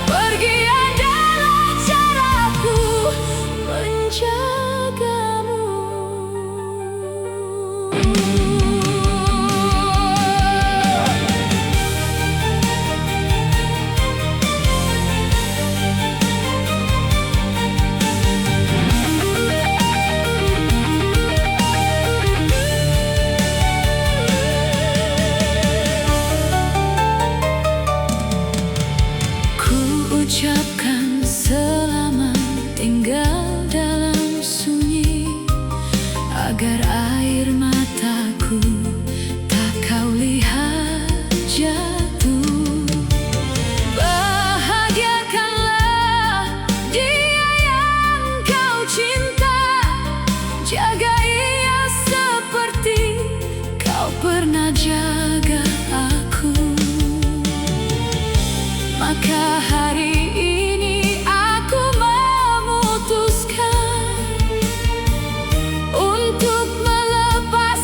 Pergi adalah caraku menjagamu. Ku ucapkan selamat tinggal dalam sunyi, agar air mataku tak kau lihat jatuh. Bahagiakanlah dia yang kau cinta, jaga ia seperti kau pernah jaga aku. Maka hari ini aku memutuskan untuk melepaskan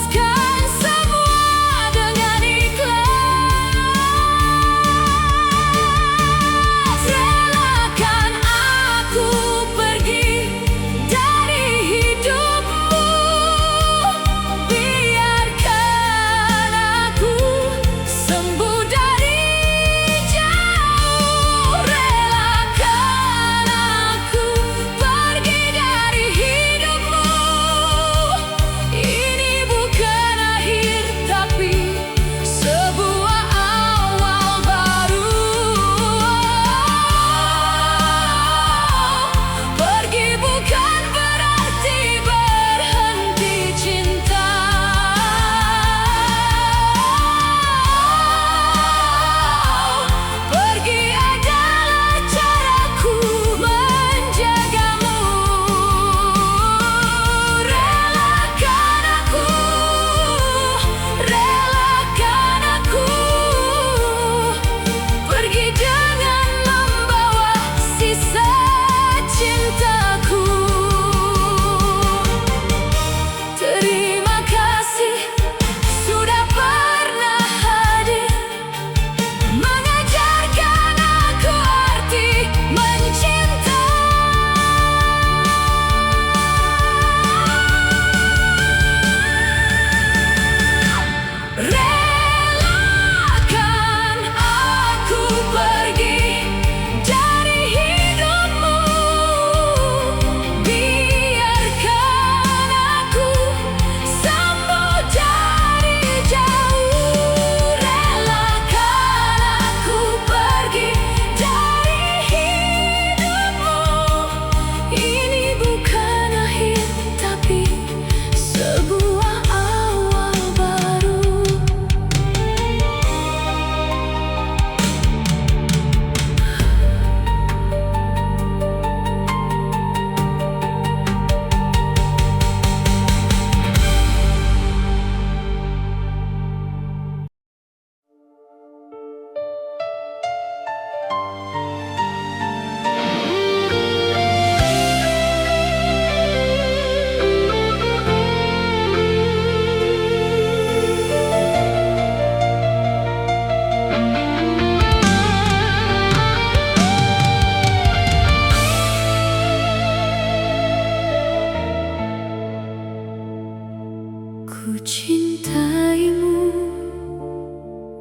Ku cintaimu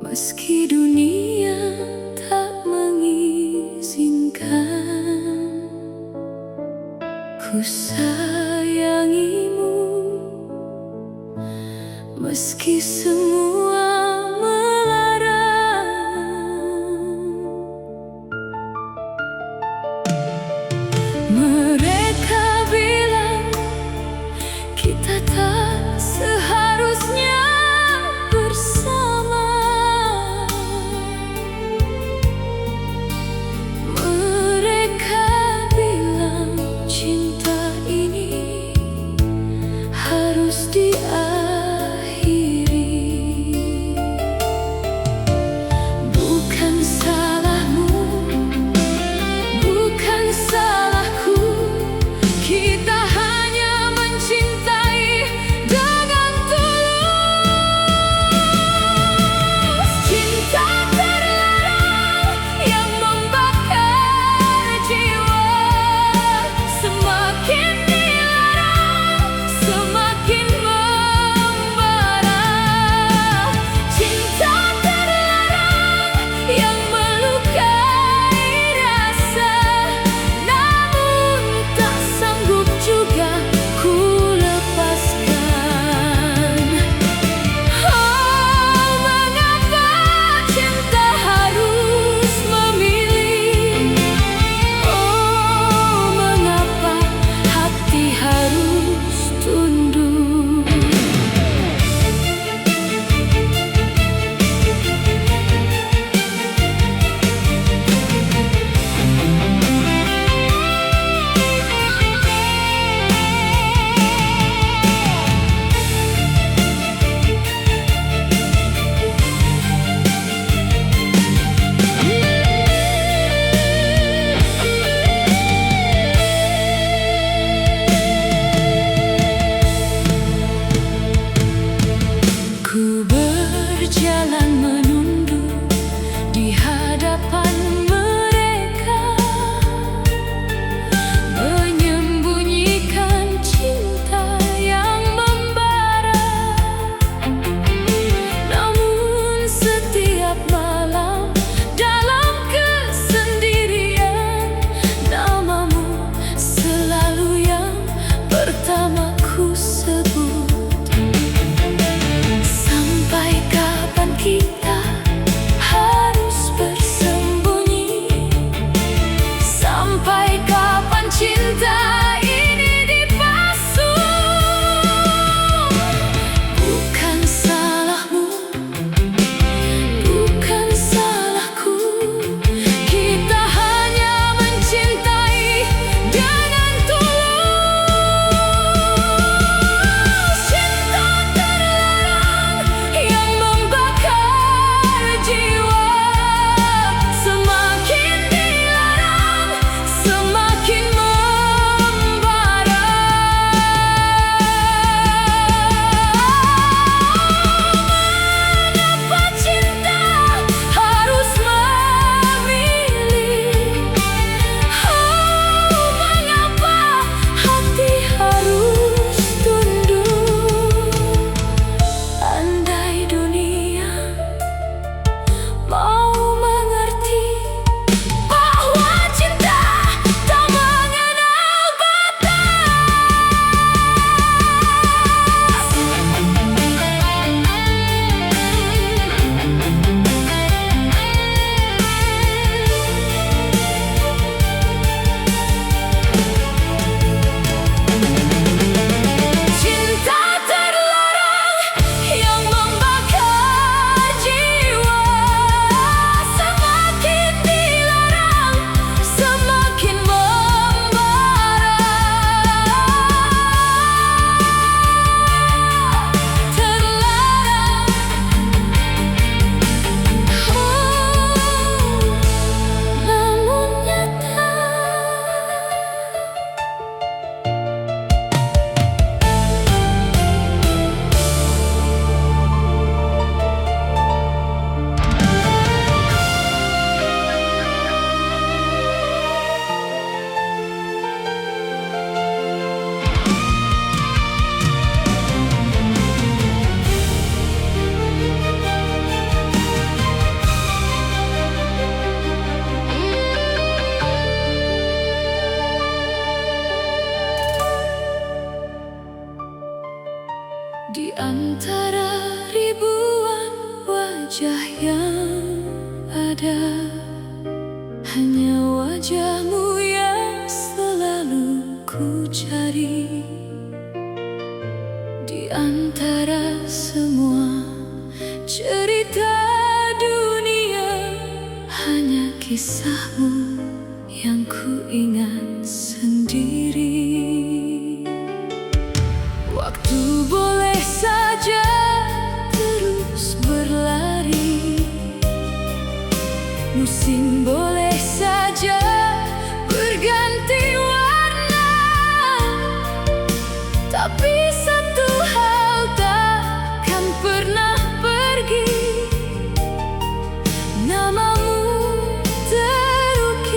meski dunia tak mengizinkan. Ku sayangimu meski semua melarang. Mereka bilang kita tak seharusnya bersama. Mereka bilang cinta ini harus diakhiri. Bukan salahmu, bukan salahku, kita hanya mencintai dengan tulus. Cinta terlarang yang membakar jiwa, semakin dilarang semakin membara. Cinta terlarang yang melukai rasa, namun tak sanggup juga ku lepaskan. Oh, mengapa cinta harus memilih? Oh, mengapa hati harus tunduk? Ku berjalan menunduk di hadapan mereka, menyembunyikan cinta yang membara. Namun setiap malam dalam kesendirian, namamu selalu yang pertama ku sebut. Sampai kapan kita kisahmu yang ku ingat sendiri. Waktu boleh saja terus berlari, musim boleh saja berganti warna, tapi satu hal takkan pernah pergi, namamu terukir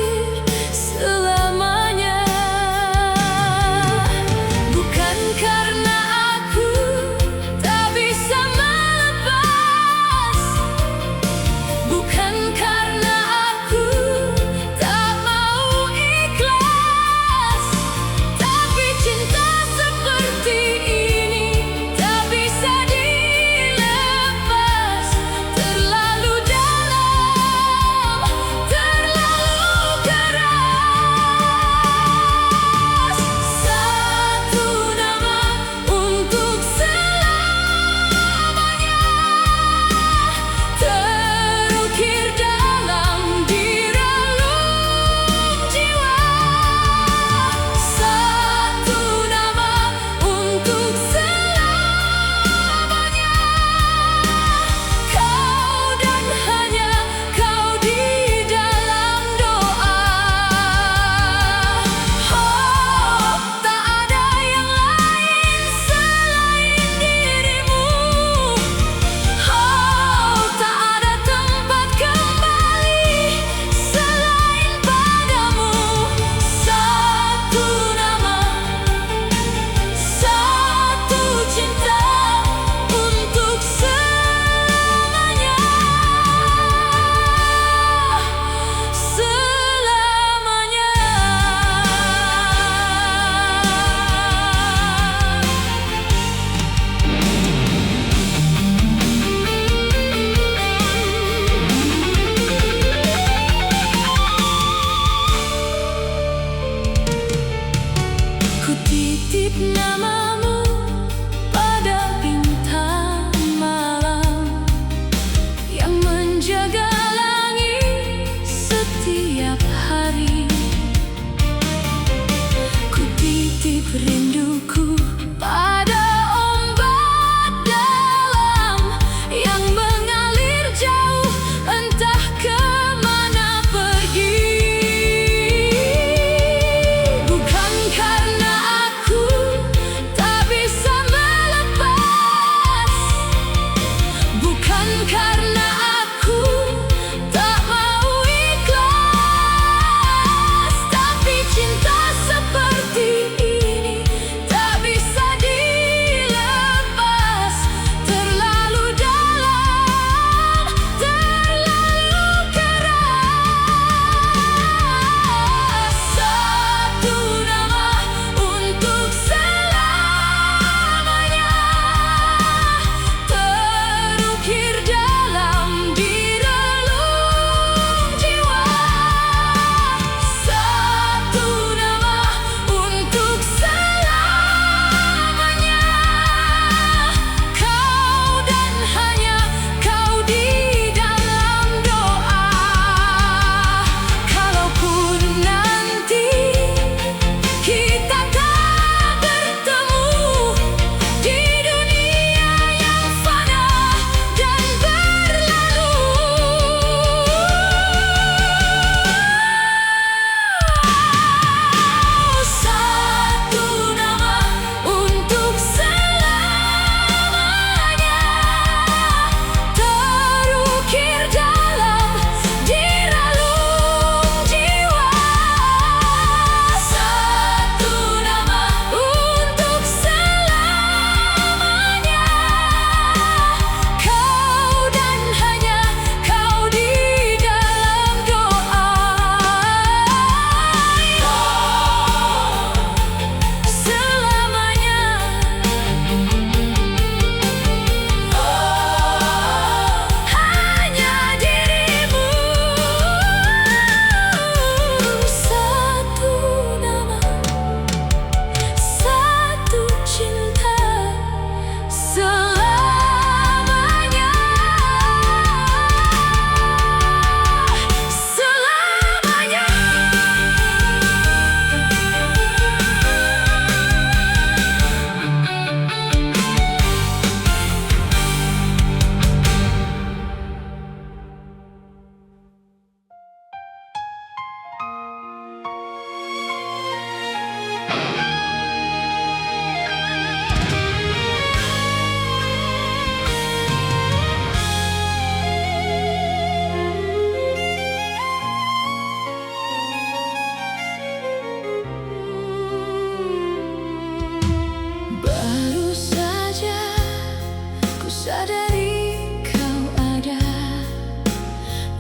sadari kau ada,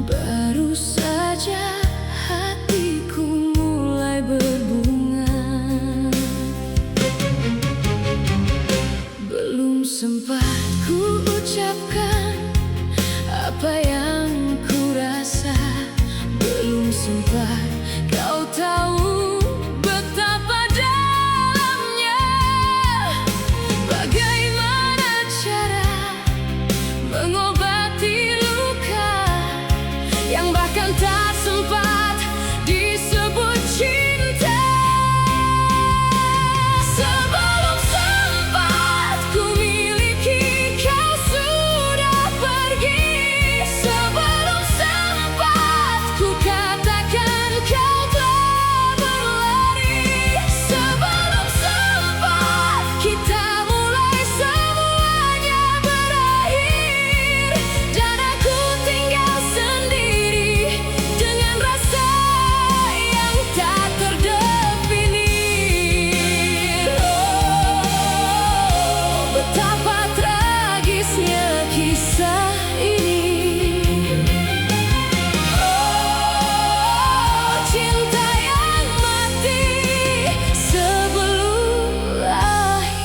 baru saja hatiku mulai berbunga. Belum sempat ku ucapkan apa yang ku rasa, belum sempat kau tahu betapa dalamnya. Bagaimana cara mengobati luka yang bahkan tak sempat disebut cinta. Sebelum sempat ku miliki, kau sudah pergi. Sebelum sempat ku katakan, kau telah berlari. Sebelum sempat kita mulai, semuanya berakhir, dan aku tinggal sendiri dengan rasa yang tak terdefinir. Oh, betapa tragisnya kisah ini. Oh, cinta yang mati sebelum lahir.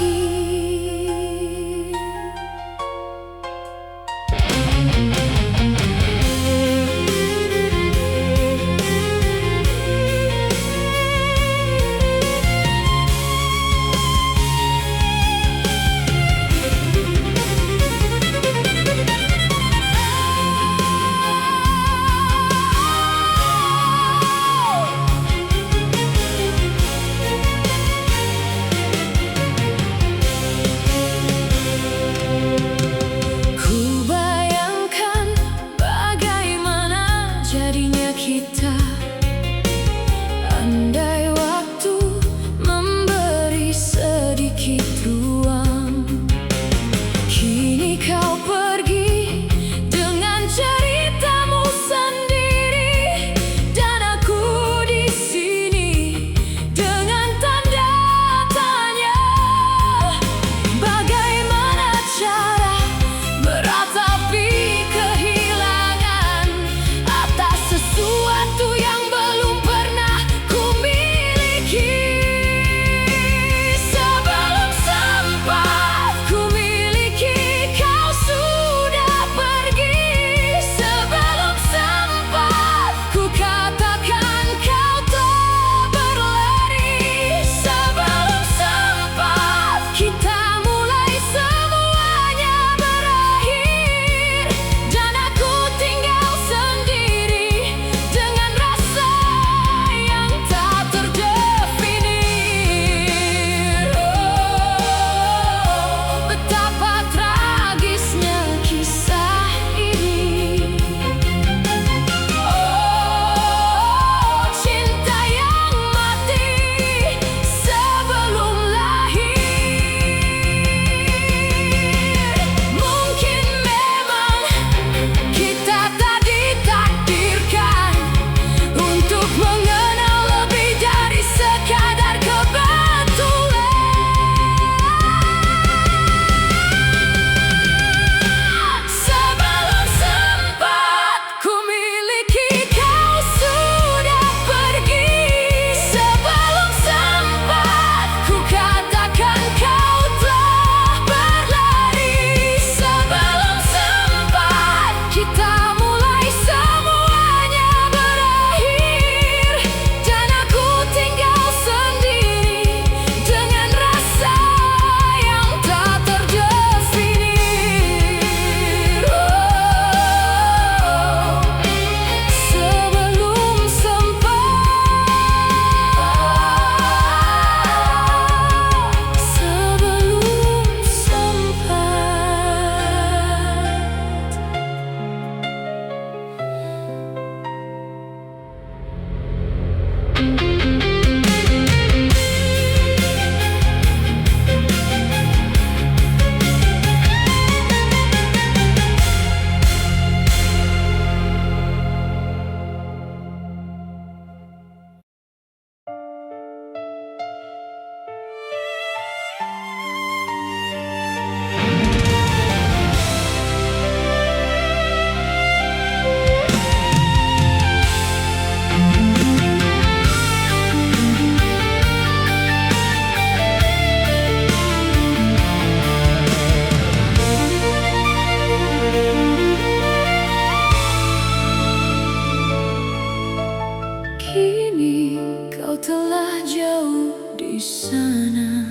Kini kau telah jauh di sana,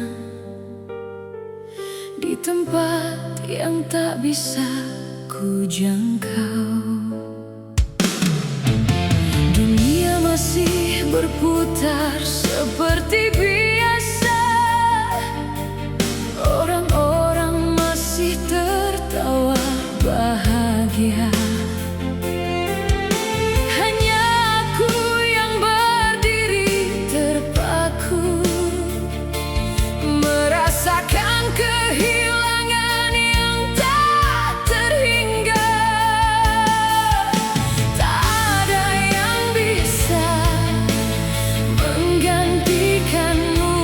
di tempat yang tak bisa ku jangkau. Dunia masih berputar seperti biasa, orang-orang masih tertawa bahagia. Hanya aku yang berdiri terpaku, merasakan kehilangan yang tak terhingga. Tak ada yang bisa menggantikanmu,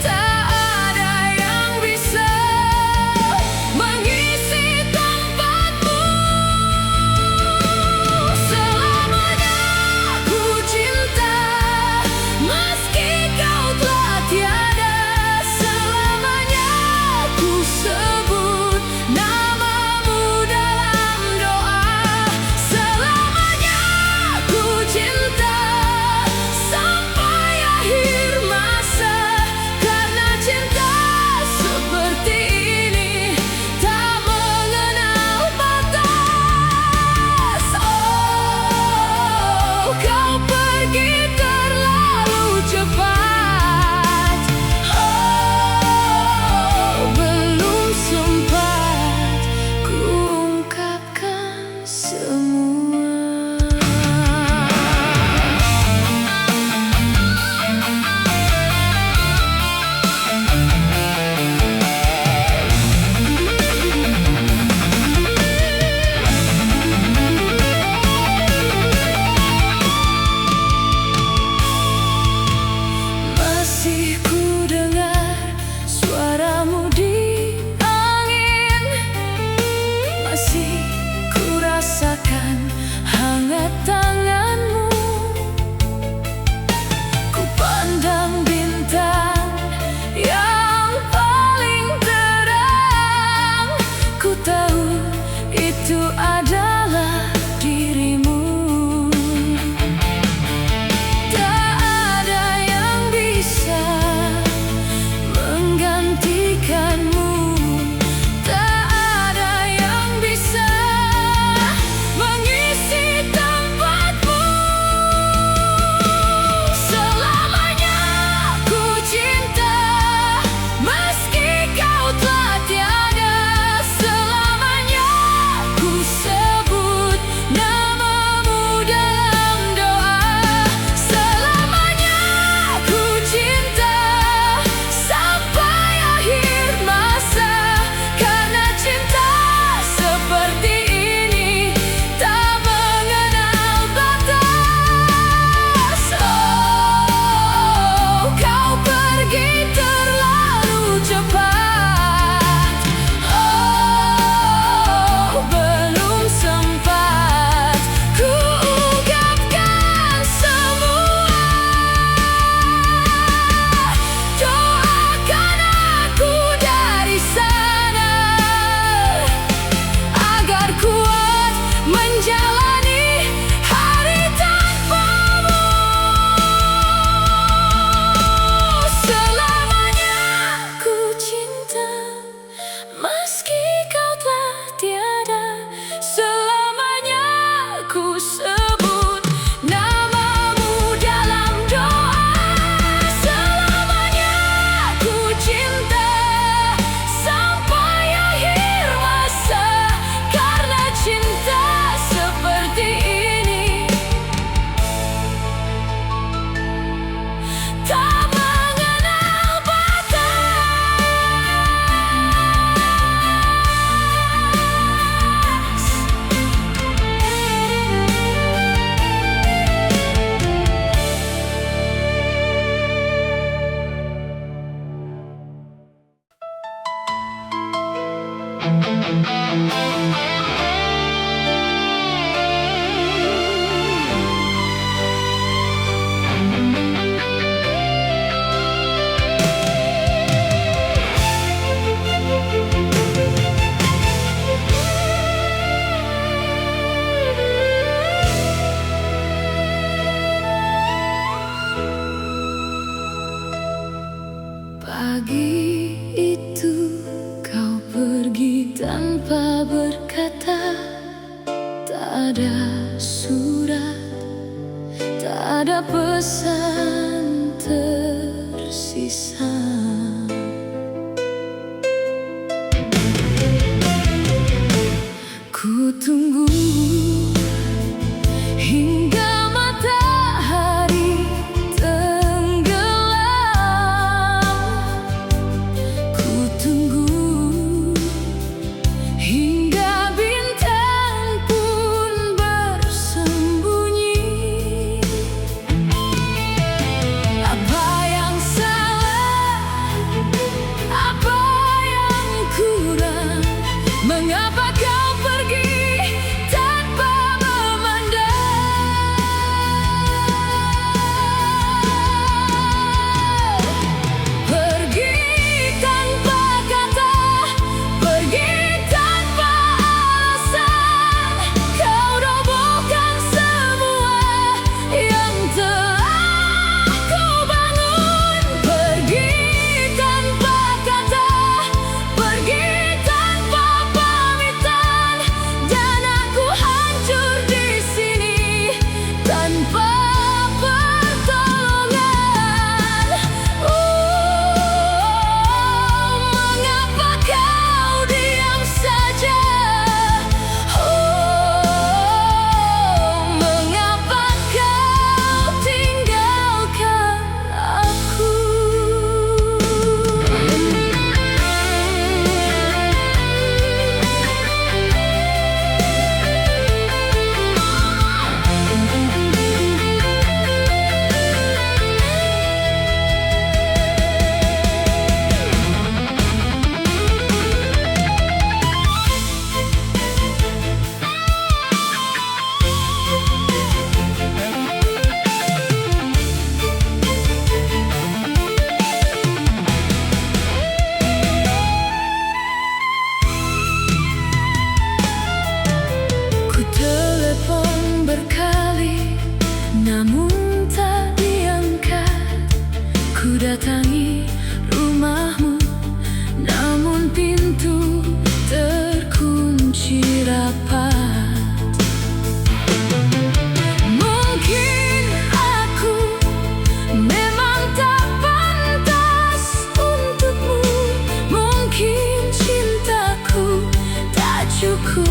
tak ada yang bisa mengisi tempatmu. tanpa berkata, tak ada surat, tak ada pesan tersisa. Ku tunggu hingga matahari tenggelam. Ku tunggu hingga bintang pun bersembunyi. Apa yang salah? Apa yang kurang? Mengapa kau pergi tanpa memandang? Pergi tanpa kata, pergi tanpa alasan. Kau robohkan semua yang telah ku bangun. Pergi tanpa kata, pergi tanpa pamitan, dan aku hancur di sini tanpa pertolongan. Mengapa kau diam saja? Mengapa kau tinggalkan aku? Ku telepon berkali, namun tak diangkat. Ku datangi rumahmu, namun pintu terkunci rapat. Mungkin aku memang tak pantas untukmu. Mungkin cintaku tak cukup